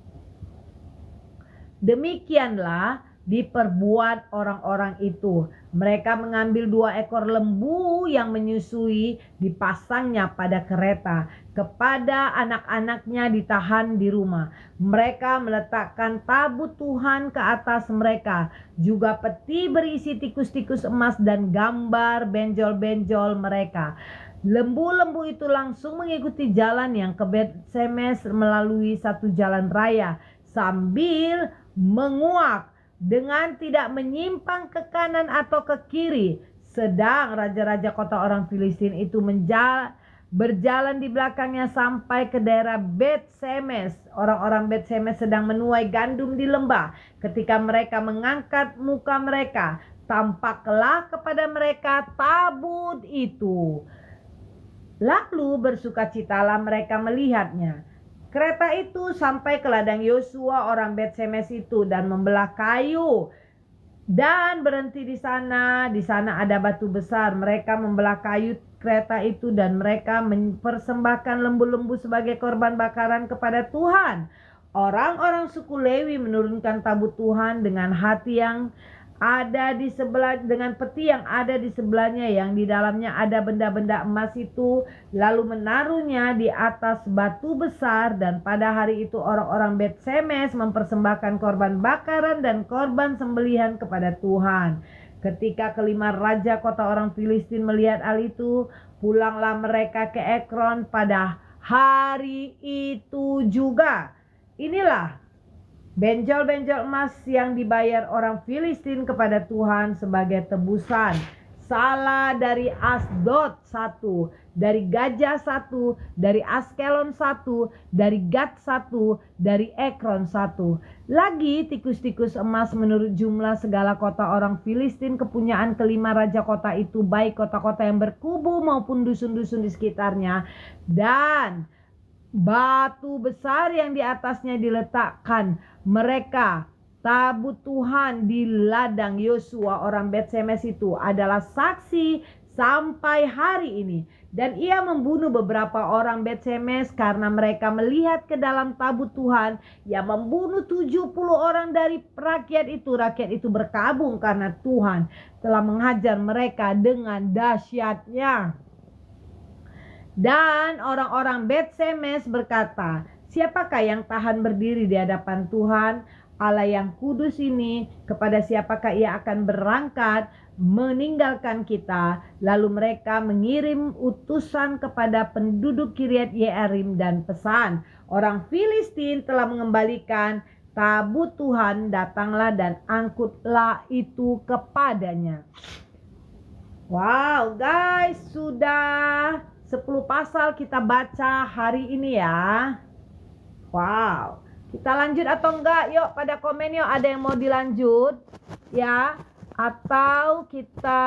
Demikianlah diperbuat orang-orang itu. Mereka mengambil 2 ekor lembu yang menyusui, dipasangnya pada kereta. Kepada anak-anaknya ditahan di rumah. Mereka meletakkan tabut Tuhan ke atas mereka, juga peti berisi tikus-tikus emas dan gambar benjol-benjol mereka. Lembu-lembu itu langsung mengikuti jalan yang ke Bet-Semes melalui satu jalan raya, sambil menguak dengan tidak menyimpang ke kanan atau ke kiri. Sedang raja-raja kota orang Filistin itu berjalan di belakangnya sampai ke daerah Bet-Semes. Orang-orang Bet-Semes sedang menuai gandum di lembah. Ketika mereka mengangkat muka mereka, tampaklah kepada mereka tabut itu. Lalu bersukacitalah mereka melihatnya. Kereta itu sampai ke ladang Yosua orang Bet-Semes itu dan membelah kayu dan berhenti di sana. Di sana ada batu besar. Mereka membelah kayu kereta itu dan mereka mempersembahkan lembu-lembu sebagai korban bakaran kepada Tuhan. Orang-orang suku Lewi menurunkan tabut Tuhan dengan hati yang ada di sebelah, dengan peti yang ada di sebelahnya, yang di dalamnya ada benda-benda emas itu, lalu menaruhnya di atas batu besar. Dan pada hari itu orang-orang Bet-Semes mempersembahkan korban bakaran dan korban sembelihan kepada Tuhan. Ketika kelima raja kota orang Filistin melihat hal itu, pulanglah mereka ke Ekron pada hari itu juga. Inilah benjol-benjol emas yang dibayar orang Filistin kepada Tuhan sebagai tebusan. Salah dari Asdod 1, dari Gajah 1, dari Askelon 1, dari Gat 1, dari Ekron 1. Lagi tikus-tikus emas menurut jumlah segala kota orang Filistin kepunyaan kelima raja kota itu, baik kota-kota yang berkubu maupun dusun-dusun di sekitarnya. Dan batu besar yang di atasnya diletakkan mereka. Tabut Tuhan di ladang Yosua orang Bet-Semes itu adalah saksi sampai hari ini. Dan ia membunuh beberapa orang Bet-Semes karena mereka melihat ke dalam tabut Tuhan. Ia membunuh 70 orang dari rakyat itu. Rakyat itu berkabung karena Tuhan telah menghajar mereka dengan dahsyatnya. Dan orang-orang Bet-Semes berkata, siapakah yang tahan berdiri di hadapan Tuhan Allah yang kudus ini? Kepada siapakah ia akan berangkat meninggalkan kita? Lalu mereka mengirim utusan kepada penduduk Kiryat Yearim dan pesan, orang Filistin telah mengembalikan tabut Tuhan, datanglah dan angkutlah itu kepadanya. Wow guys, sudah 10 pasal kita baca hari ini ya. Wow, kita lanjut atau enggak? Yuk pada komen yuk, ada yang mau dilanjut ya, atau kita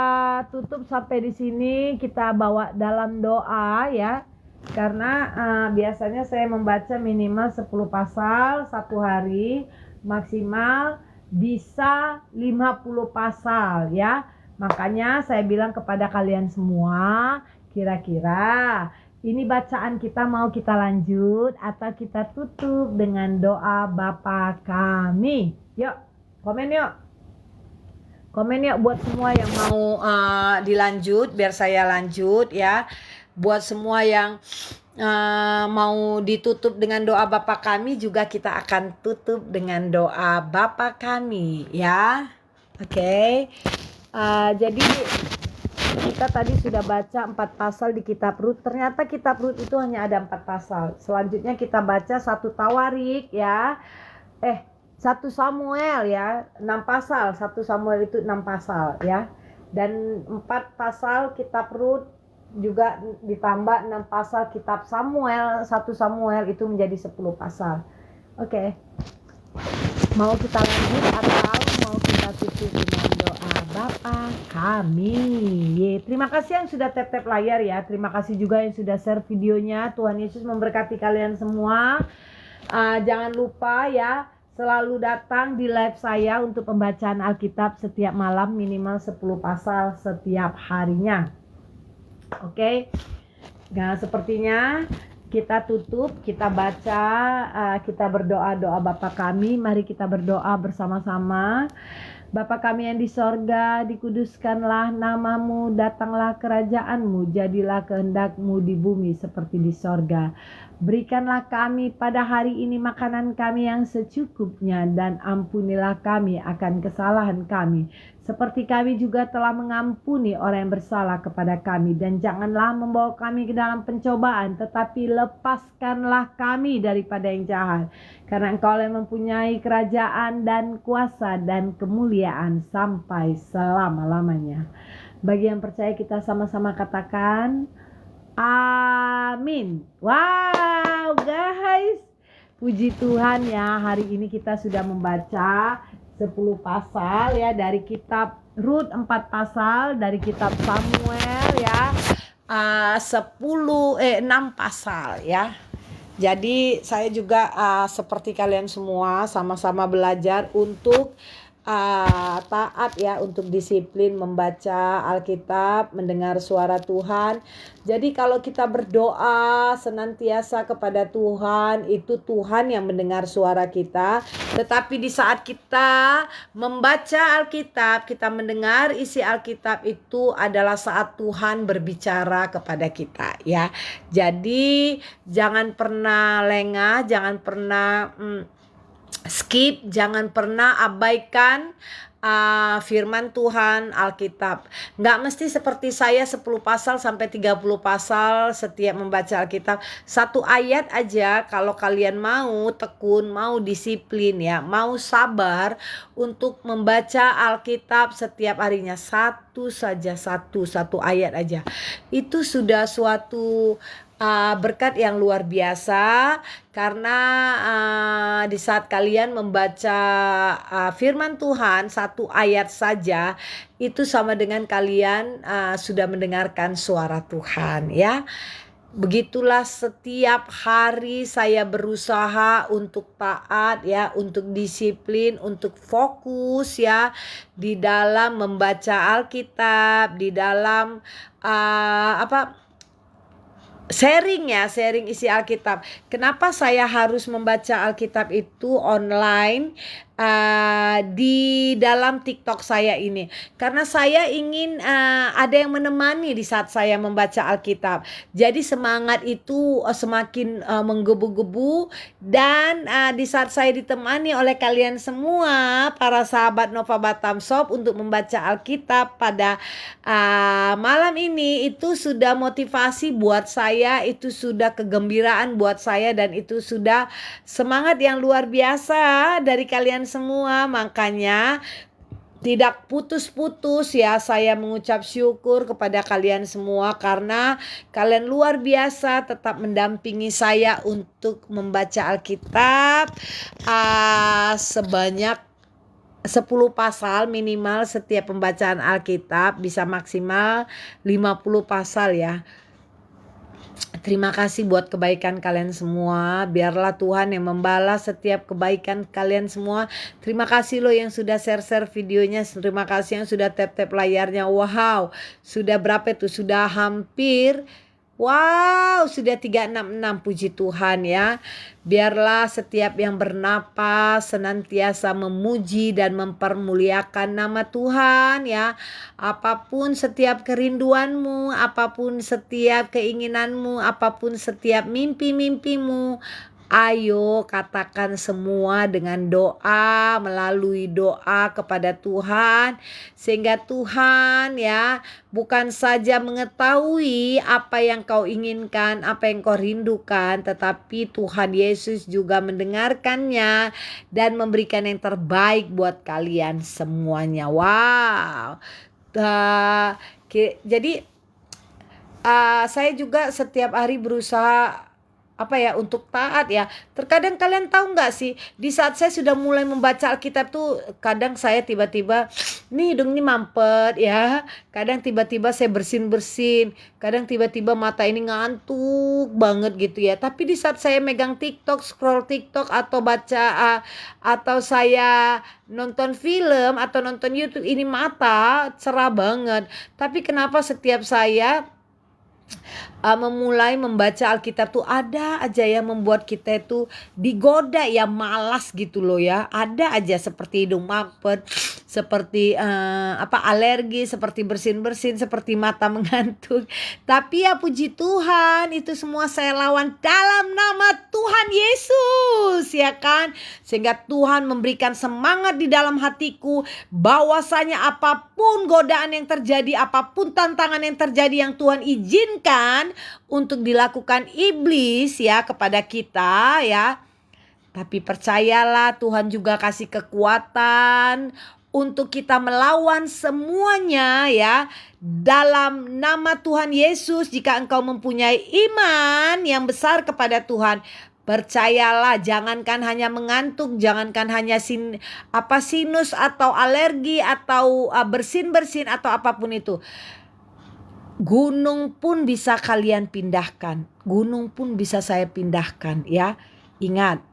tutup sampai di sini, kita bawa dalam doa ya. Karena biasanya saya membaca minimal 10 pasal satu hari, maksimal bisa 50 pasal ya. Makanya saya bilang kepada kalian semua, kira-kira ini bacaan kita mau kita lanjut atau kita tutup dengan doa Bapa kami. Yuk, komen yuk. Komen yuk buat semua yang mau dilanjut, biar saya lanjut ya. Buat semua yang mau ditutup dengan doa Bapa kami, juga kita akan tutup dengan doa Bapa kami ya. Oke. Jadi kita tadi sudah baca 4 pasal di kitab Rut. Ternyata kitab Rut itu hanya ada 4 pasal. Selanjutnya kita baca 1 Tawarik ya. 1 Samuel ya, 6 pasal. 1 Samuel itu 6 pasal ya. Dan 4 pasal kitab Rut juga ditambah 6 pasal kitab Samuel. 1 Samuel itu menjadi 10 pasal. Oke. Mau kita lanjut atau mau kita tutup dengan doa Bapa kami. Terima kasih yang sudah tap-tap layar ya. Terima kasih juga yang sudah share videonya. Tuhan Yesus memberkati kalian semua. Jangan lupa ya, selalu datang di live saya untuk pembacaan Alkitab setiap malam, minimal 10 pasal setiap harinya. Oke. Nah, sepertinya kita tutup, kita baca, kita berdoa doa Bapa kami. Mari kita berdoa bersama-sama. Bapa kami yang di sorga, dikuduskanlah namamu, datanglah kerajaanmu, jadilah kehendakmu di bumi seperti di sorga. Berikanlah kami pada hari ini makanan kami yang secukupnya, dan ampunilah kami akan kesalahan kami, seperti kami juga telah mengampuni orang yang bersalah kepada kami. Dan janganlah membawa kami ke dalam pencobaan, tetapi lepaskanlah kami daripada yang jahat. Karena Engkau yang mempunyai kerajaan dan kuasa dan kemuliaan sampai selama-lamanya. Bagi yang percaya, kita sama-sama katakan amin. Wow guys, puji Tuhan ya, hari ini kita sudah membaca 10 pasal ya, dari kitab Rut 4 pasal, dari kitab Samuel ya 6 pasal ya. Jadi saya juga seperti kalian semua sama-sama belajar untuk taat ya, untuk disiplin membaca Alkitab, mendengar suara Tuhan. Jadi kalau kita berdoa senantiasa kepada Tuhan, itu Tuhan yang mendengar suara kita. Tetapi di saat kita membaca Alkitab, kita mendengar isi Alkitab, itu adalah saat Tuhan berbicara kepada kita ya. Jadi jangan pernah lengah, jangan pernah skip, jangan pernah abaikan firman Tuhan, Alkitab. Nggak mesti seperti saya 10 pasal sampai 30 pasal setiap membaca Alkitab. Satu ayat aja, kalau kalian mau tekun, mau disiplin ya, mau sabar untuk membaca Alkitab setiap harinya. Satu saja, satu ayat aja. Itu sudah suatu berkat yang luar biasa, karena di saat kalian membaca firman Tuhan satu ayat saja, itu sama dengan kalian sudah mendengarkan suara Tuhan ya. Begitulah setiap hari saya berusaha untuk taat ya, untuk disiplin, untuk fokus ya di dalam membaca Alkitab, di dalam sharing isi Alkitab. Kenapa saya harus membaca Alkitab itu online di dalam TikTok saya ini? Karena saya ingin ada yang menemani di saat saya membaca Alkitab. Jadi semangat itu semakin menggebu-gebu, dan di saat saya ditemani oleh kalian semua, para sahabat Nova Batam Shop, untuk membaca Alkitab pada malam ini, itu sudah motivasi buat saya, itu sudah kegembiraan buat saya, dan itu sudah semangat yang luar biasa dari kalian semua. Makanya tidak putus-putus ya saya mengucap syukur kepada kalian semua, karena kalian luar biasa tetap mendampingi saya untuk membaca Alkitab sebanyak 10 pasal minimal setiap pembacaan Alkitab, bisa maksimal 50 pasal ya. Terima kasih buat kebaikan kalian semua. Biarlah Tuhan yang membalas setiap kebaikan kalian semua. Terima kasih loh yang sudah share-share videonya. Terima kasih yang sudah tap-tap layarnya. Wow, sudah berapa itu? Sudah hampir, wow, sudah 366, puji Tuhan ya. Biarlah setiap yang bernapas senantiasa memuji dan mempermuliakan nama Tuhan ya. Apapun setiap kerinduanmu, apapun setiap keinginanmu, apapun setiap mimpi-mimpimu, ayo katakan semua dengan doa, melalui doa kepada Tuhan, sehingga Tuhan ya bukan saja mengetahui apa yang kau inginkan, apa yang kau rindukan, tetapi Tuhan Yesus juga mendengarkannya dan memberikan yang terbaik buat kalian semuanya. Wow. Jadi saya juga setiap hari berusaha untuk taat ya. Terkadang kalian tahu nggak sih, di saat saya sudah mulai membaca Alkitab tuh, kadang saya tiba-tiba nih hidung ini mampet ya, kadang tiba-tiba saya bersin-bersin, kadang tiba-tiba mata ini ngantuk banget gitu ya. Tapi di saat saya megang TikTok, scroll TikTok, atau baca atau saya nonton film atau nonton YouTube, ini mata cerah banget. Tapi kenapa setiap saya memulai membaca Alkitab tuh ada aja yang membuat kita itu digoda ya, malas gitu loh ya. Ada aja seperti hidung mampet, seperti alergi, seperti bersin-bersin, seperti mata mengantuk. Tapi ya puji Tuhan, itu semua saya lawan dalam nama Tuhan Yesus ya kan. Sehingga Tuhan memberikan semangat di dalam hatiku, bahwasanya apapun godaan yang terjadi, apapun tantangan yang terjadi yang Tuhan izinkan untuk dilakukan iblis ya kepada kita ya, tapi percayalah Tuhan juga kasih kekuatan untuk kita melawan semuanya ya, dalam nama Tuhan Yesus. Jika engkau mempunyai iman yang besar kepada Tuhan, percayalah, jangankan hanya mengantuk, jangankan hanya sinus atau alergi atau bersin-bersin atau apapun itu, gunung pun bisa kalian pindahkan, gunung pun bisa saya pindahkan ya. Ingat,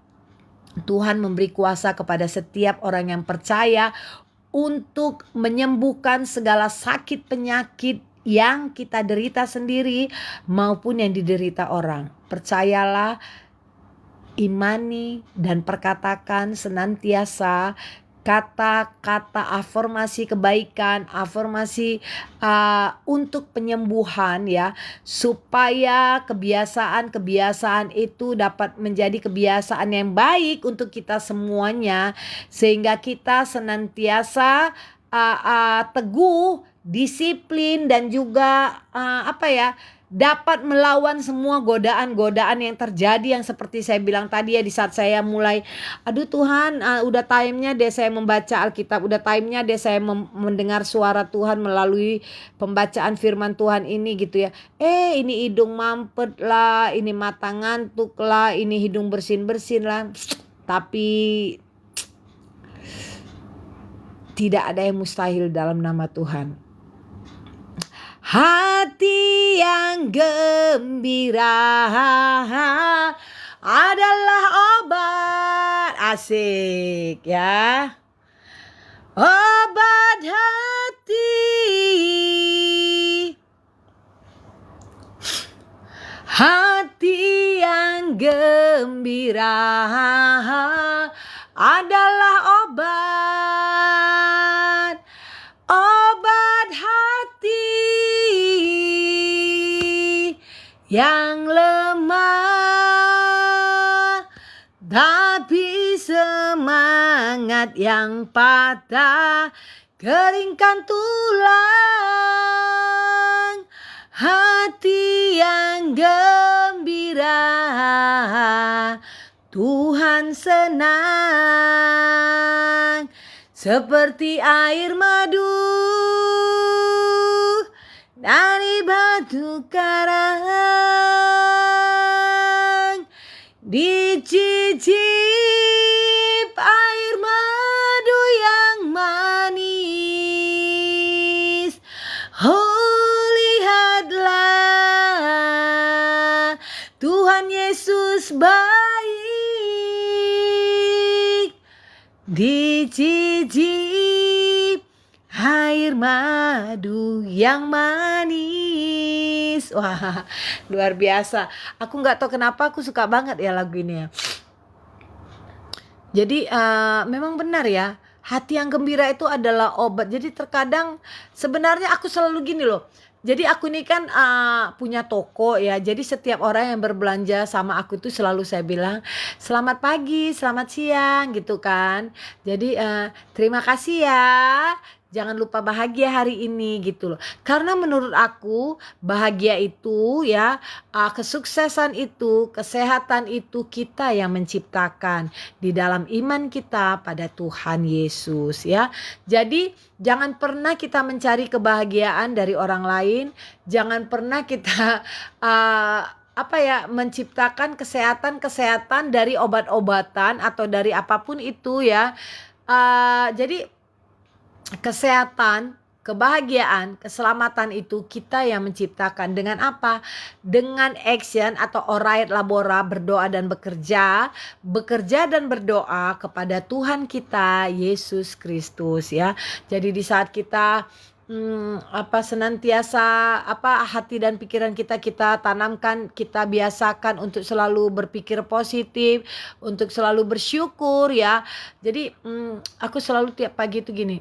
Tuhan memberi kuasa kepada setiap orang yang percaya untuk menyembuhkan segala sakit penyakit yang kita derita sendiri maupun yang diderita orang. Percayalah, imani dan perkatakan senantiasa, kata-kata afirmasi kebaikan, afirmasi untuk penyembuhan ya, supaya kebiasaan-kebiasaan itu dapat menjadi kebiasaan yang baik untuk kita semuanya, sehingga kita senantiasa teguh, disiplin, dan juga dapat melawan semua godaan-godaan yang terjadi, yang seperti saya bilang tadi ya, di saat saya mulai, aduh Tuhan, udah time-nya deh saya membaca Alkitab, udah time-nya deh saya mendengar suara Tuhan melalui pembacaan firman Tuhan ini gitu ya. Ini hidung mampet lah, ini mata ngantuk lah, ini hidung bersin-bersin lah. Tapi tidak ada yang mustahil dalam nama Tuhan. Hati yang gembira adalah obat, asik ya, obat hati. Hati yang gembira adalah obat, obat hati yang lemah, tapi semangat yang patah keringkan tulang. Hati yang gembira, Tuhan senang, seperti air madu dari batu karang, dicicip air madu yang manis. Oh, lihatlah Tuhan Yesus baik, dicicip air madu yang manis. Wah, luar biasa. Aku gak tahu kenapa aku suka banget ya lagu ini ya. Jadi memang benar ya, hati yang gembira itu adalah obat. Jadi terkadang sebenarnya aku selalu gini loh. Jadi aku ini kan punya toko ya. Jadi setiap orang yang berbelanja sama aku tuh selalu saya bilang selamat pagi, selamat siang gitu kan. Jadi terima kasih ya. Jangan lupa bahagia hari ini gitu loh. Karena menurut aku bahagia itu ya, kesuksesan itu, kesehatan itu kita yang menciptakan di dalam iman kita pada Tuhan Yesus ya. Jadi jangan pernah kita mencari kebahagiaan dari orang lain. Jangan pernah kita menciptakan kesehatan dari obat-obatan atau dari apapun itu ya. Jadi kesehatan, kebahagiaan, keselamatan itu kita yang menciptakan. Dengan apa? Dengan action atau orait labora, berdoa dan bekerja dan berdoa kepada Tuhan kita Yesus Kristus ya. Jadi di saat kita senantiasa hati dan pikiran kita tanamkan, kita biasakan untuk selalu berpikir positif, untuk selalu bersyukur ya. Jadi aku selalu tiap pagi itu gini,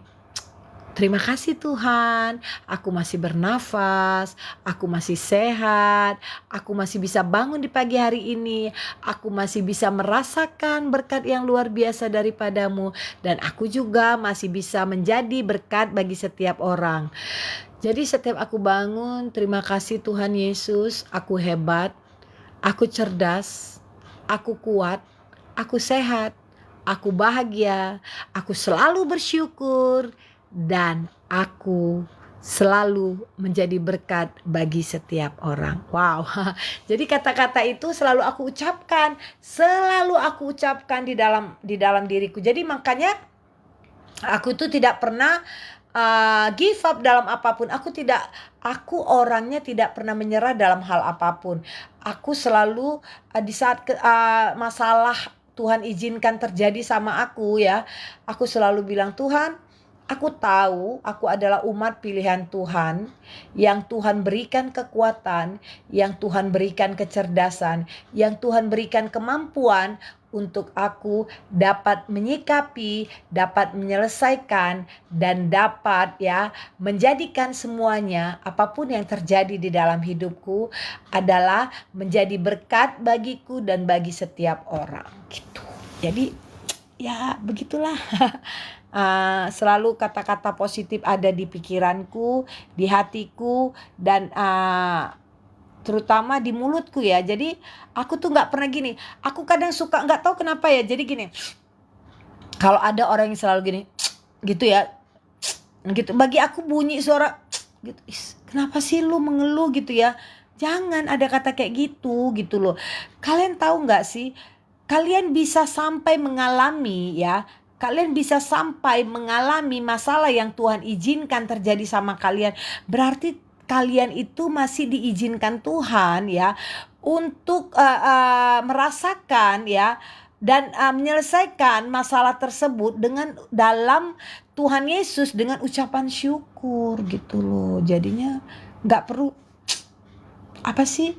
terima kasih Tuhan, aku masih bernafas, aku masih sehat, aku masih bisa bangun di pagi hari ini, aku masih bisa merasakan berkat yang luar biasa daripadamu, dan aku juga masih bisa menjadi berkat bagi setiap orang. Jadi setiap aku bangun, terima kasih Tuhan Yesus, aku hebat, aku cerdas, aku kuat, aku sehat, aku bahagia, aku selalu bersyukur, dan aku selalu menjadi berkat bagi setiap orang. Wow. Jadi kata-kata itu selalu aku ucapkan di dalam diriku. Jadi makanya aku tuh tidak pernah give up dalam apapun. Aku orangnya tidak pernah menyerah dalam hal apapun. Aku selalu di saat masalah Tuhan izinkan terjadi sama aku ya, aku selalu bilang, Tuhan, aku tahu aku adalah umat pilihan Tuhan, yang Tuhan berikan kekuatan, yang Tuhan berikan kecerdasan, yang Tuhan berikan kemampuan untuk aku dapat menyikapi, dapat menyelesaikan, dan dapat menjadikan semuanya apapun yang terjadi di dalam hidupku adalah menjadi berkat bagiku dan bagi setiap orang gitu. Jadi ya begitulah. Selalu kata-kata positif ada di pikiranku, di hatiku, dan terutama di mulutku ya. Jadi aku tuh nggak pernah gini. Aku kadang suka nggak tahu kenapa ya. Jadi gini, kalau ada orang yang selalu gini, gitu ya, gitu. Bagi aku bunyi suara gitu. Kenapa sih lu mengeluh gitu ya? Jangan ada kata kayak gitu loh. Kalian tahu nggak sih? Kalian bisa sampai mengalami Kalian bisa sampai mengalami masalah yang Tuhan izinkan terjadi sama kalian. Berarti kalian itu masih diizinkan Tuhan untuk merasakan dan menyelesaikan masalah tersebut dengan dalam Tuhan Yesus dengan ucapan syukur gitu loh. Jadinya nggak perlu apa sih?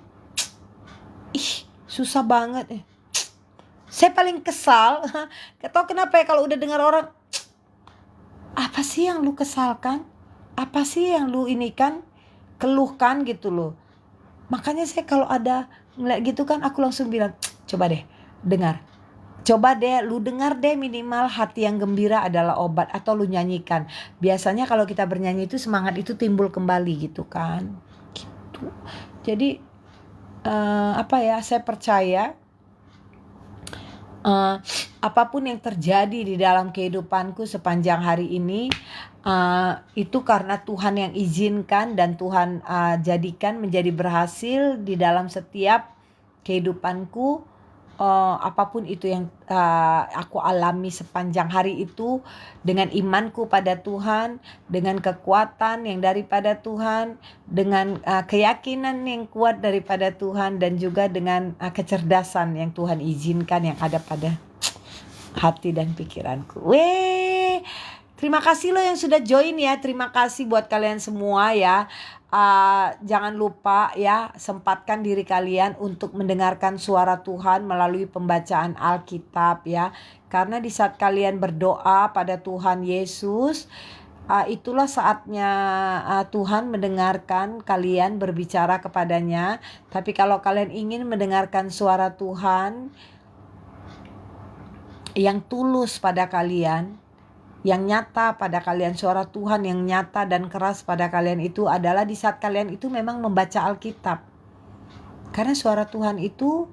Susah banget. Saya paling kesal, gak tau kenapa ya kalau udah dengar orang, apa sih yang lu kesalkan? Apa sih yang lu inikan? Keluhkan gitu loh. Makanya saya kalau ada ngeliat gitu kan aku langsung bilang, coba deh dengar. Coba deh lu dengar deh, minimal hati yang gembira adalah obat, atau lu nyanyikan. Biasanya kalau kita bernyanyi itu semangat itu timbul kembali gitu kan. Gitu. Jadi saya percaya apapun yang terjadi di dalam kehidupanku sepanjang hari ini itu karena Tuhan yang izinkan dan Tuhan jadikan menjadi berhasil di dalam setiap kehidupanku. Apapun itu yang aku alami sepanjang hari itu, dengan imanku pada Tuhan, dengan kekuatan yang daripada Tuhan, dengan keyakinan yang kuat daripada Tuhan, dan juga dengan kecerdasan yang Tuhan izinkan yang ada pada hati dan pikiranku. Terima kasih loh yang sudah join ya. Terima kasih buat kalian semua ya. Jangan lupa sempatkan diri kalian untuk mendengarkan suara Tuhan melalui pembacaan Alkitab ya. Karena di saat kalian berdoa pada Tuhan Yesus, itulah saatnya Tuhan mendengarkan kalian berbicara kepadanya. Tapi kalau kalian ingin mendengarkan suara Tuhan yang tulus pada kalian, yang nyata pada kalian, suara Tuhan yang nyata dan keras pada kalian, itu adalah di saat kalian itu memang membaca Alkitab. Karena suara Tuhan itu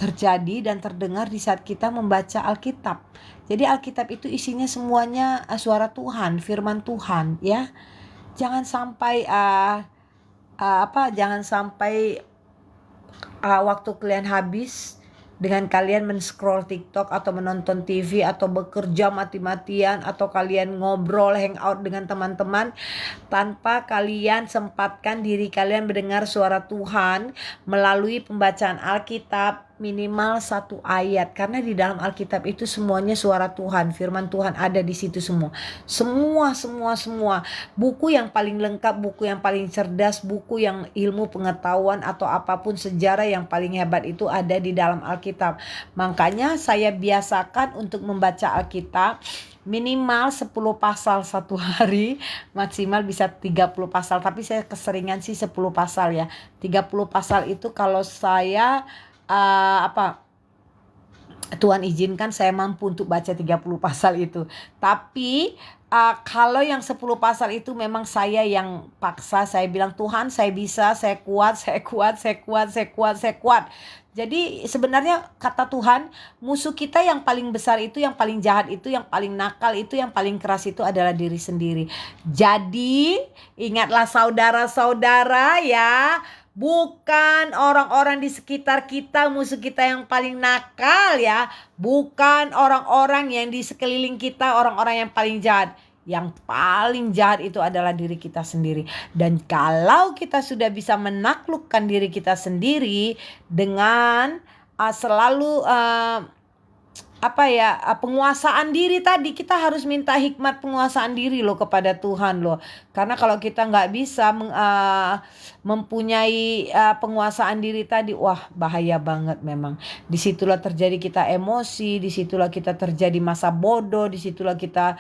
terjadi dan terdengar di saat kita membaca Alkitab. Jadi Alkitab itu isinya semuanya suara Tuhan, firman Tuhan ya. Jangan sampai waktu kalian habis dengan kalian men-scroll TikTok atau menonton TV atau bekerja mati-matian, atau kalian ngobrol hangout dengan teman-teman tanpa kalian sempatkan diri kalian mendengar suara Tuhan melalui pembacaan Alkitab minimal 1 ayat. Karena di dalam Alkitab itu semuanya suara Tuhan, firman Tuhan ada di situ semua. Semua. Buku yang paling lengkap, buku yang paling cerdas, buku yang ilmu pengetahuan atau apapun sejarah yang paling hebat itu ada di dalam Alkitab. Makanya saya biasakan untuk membaca Alkitab minimal 10 pasal satu hari, maksimal bisa 30 pasal. Tapi saya keseringan sih 10 pasal ya. 30 pasal itu kalau saya Tuhan izinkan saya mampu untuk baca 30 pasal itu. Tapi kalau yang 10 pasal itu memang saya yang paksa. Saya bilang, Tuhan saya bisa, saya kuat. Jadi sebenarnya kata Tuhan, musuh kita yang paling besar itu, yang paling jahat itu, yang paling nakal itu, yang paling keras itu adalah diri sendiri. Jadi ingatlah saudara-saudara ya, bukan orang-orang di sekitar kita musuh kita yang paling nakal ya. Bukan orang-orang yang di sekeliling kita orang-orang yang paling jahat. Yang paling jahat itu adalah diri kita sendiri. Dan kalau kita sudah bisa menaklukkan diri kita sendiri dengan selalu penguasaan diri tadi. Kita harus minta hikmat penguasaan diri loh kepada Tuhan loh. Karena kalau kita nggak bisa mempunyai penguasaan diri tadi, wah bahaya banget memang. Disitulah terjadi kita emosi, disitulah kita terjadi masa bodoh, disitulah kita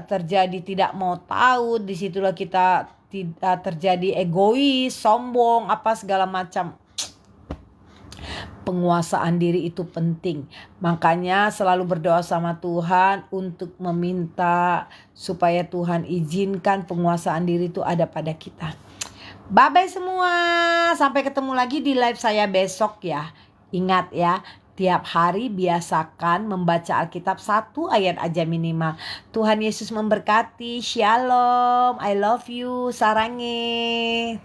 terjadi tidak mau tahu, disitulah kita terjadi egois, sombong, apa segala macam. Penguasaan diri itu penting. Makanya selalu berdoa sama Tuhan untuk meminta supaya Tuhan izinkan penguasaan diri itu ada pada kita. Bye-bye semua. Sampai ketemu lagi di live saya besok ya. Ingat ya, tiap hari biasakan membaca Alkitab 1 ayat aja minimal. Tuhan Yesus memberkati. Shalom. I love you. Sarange.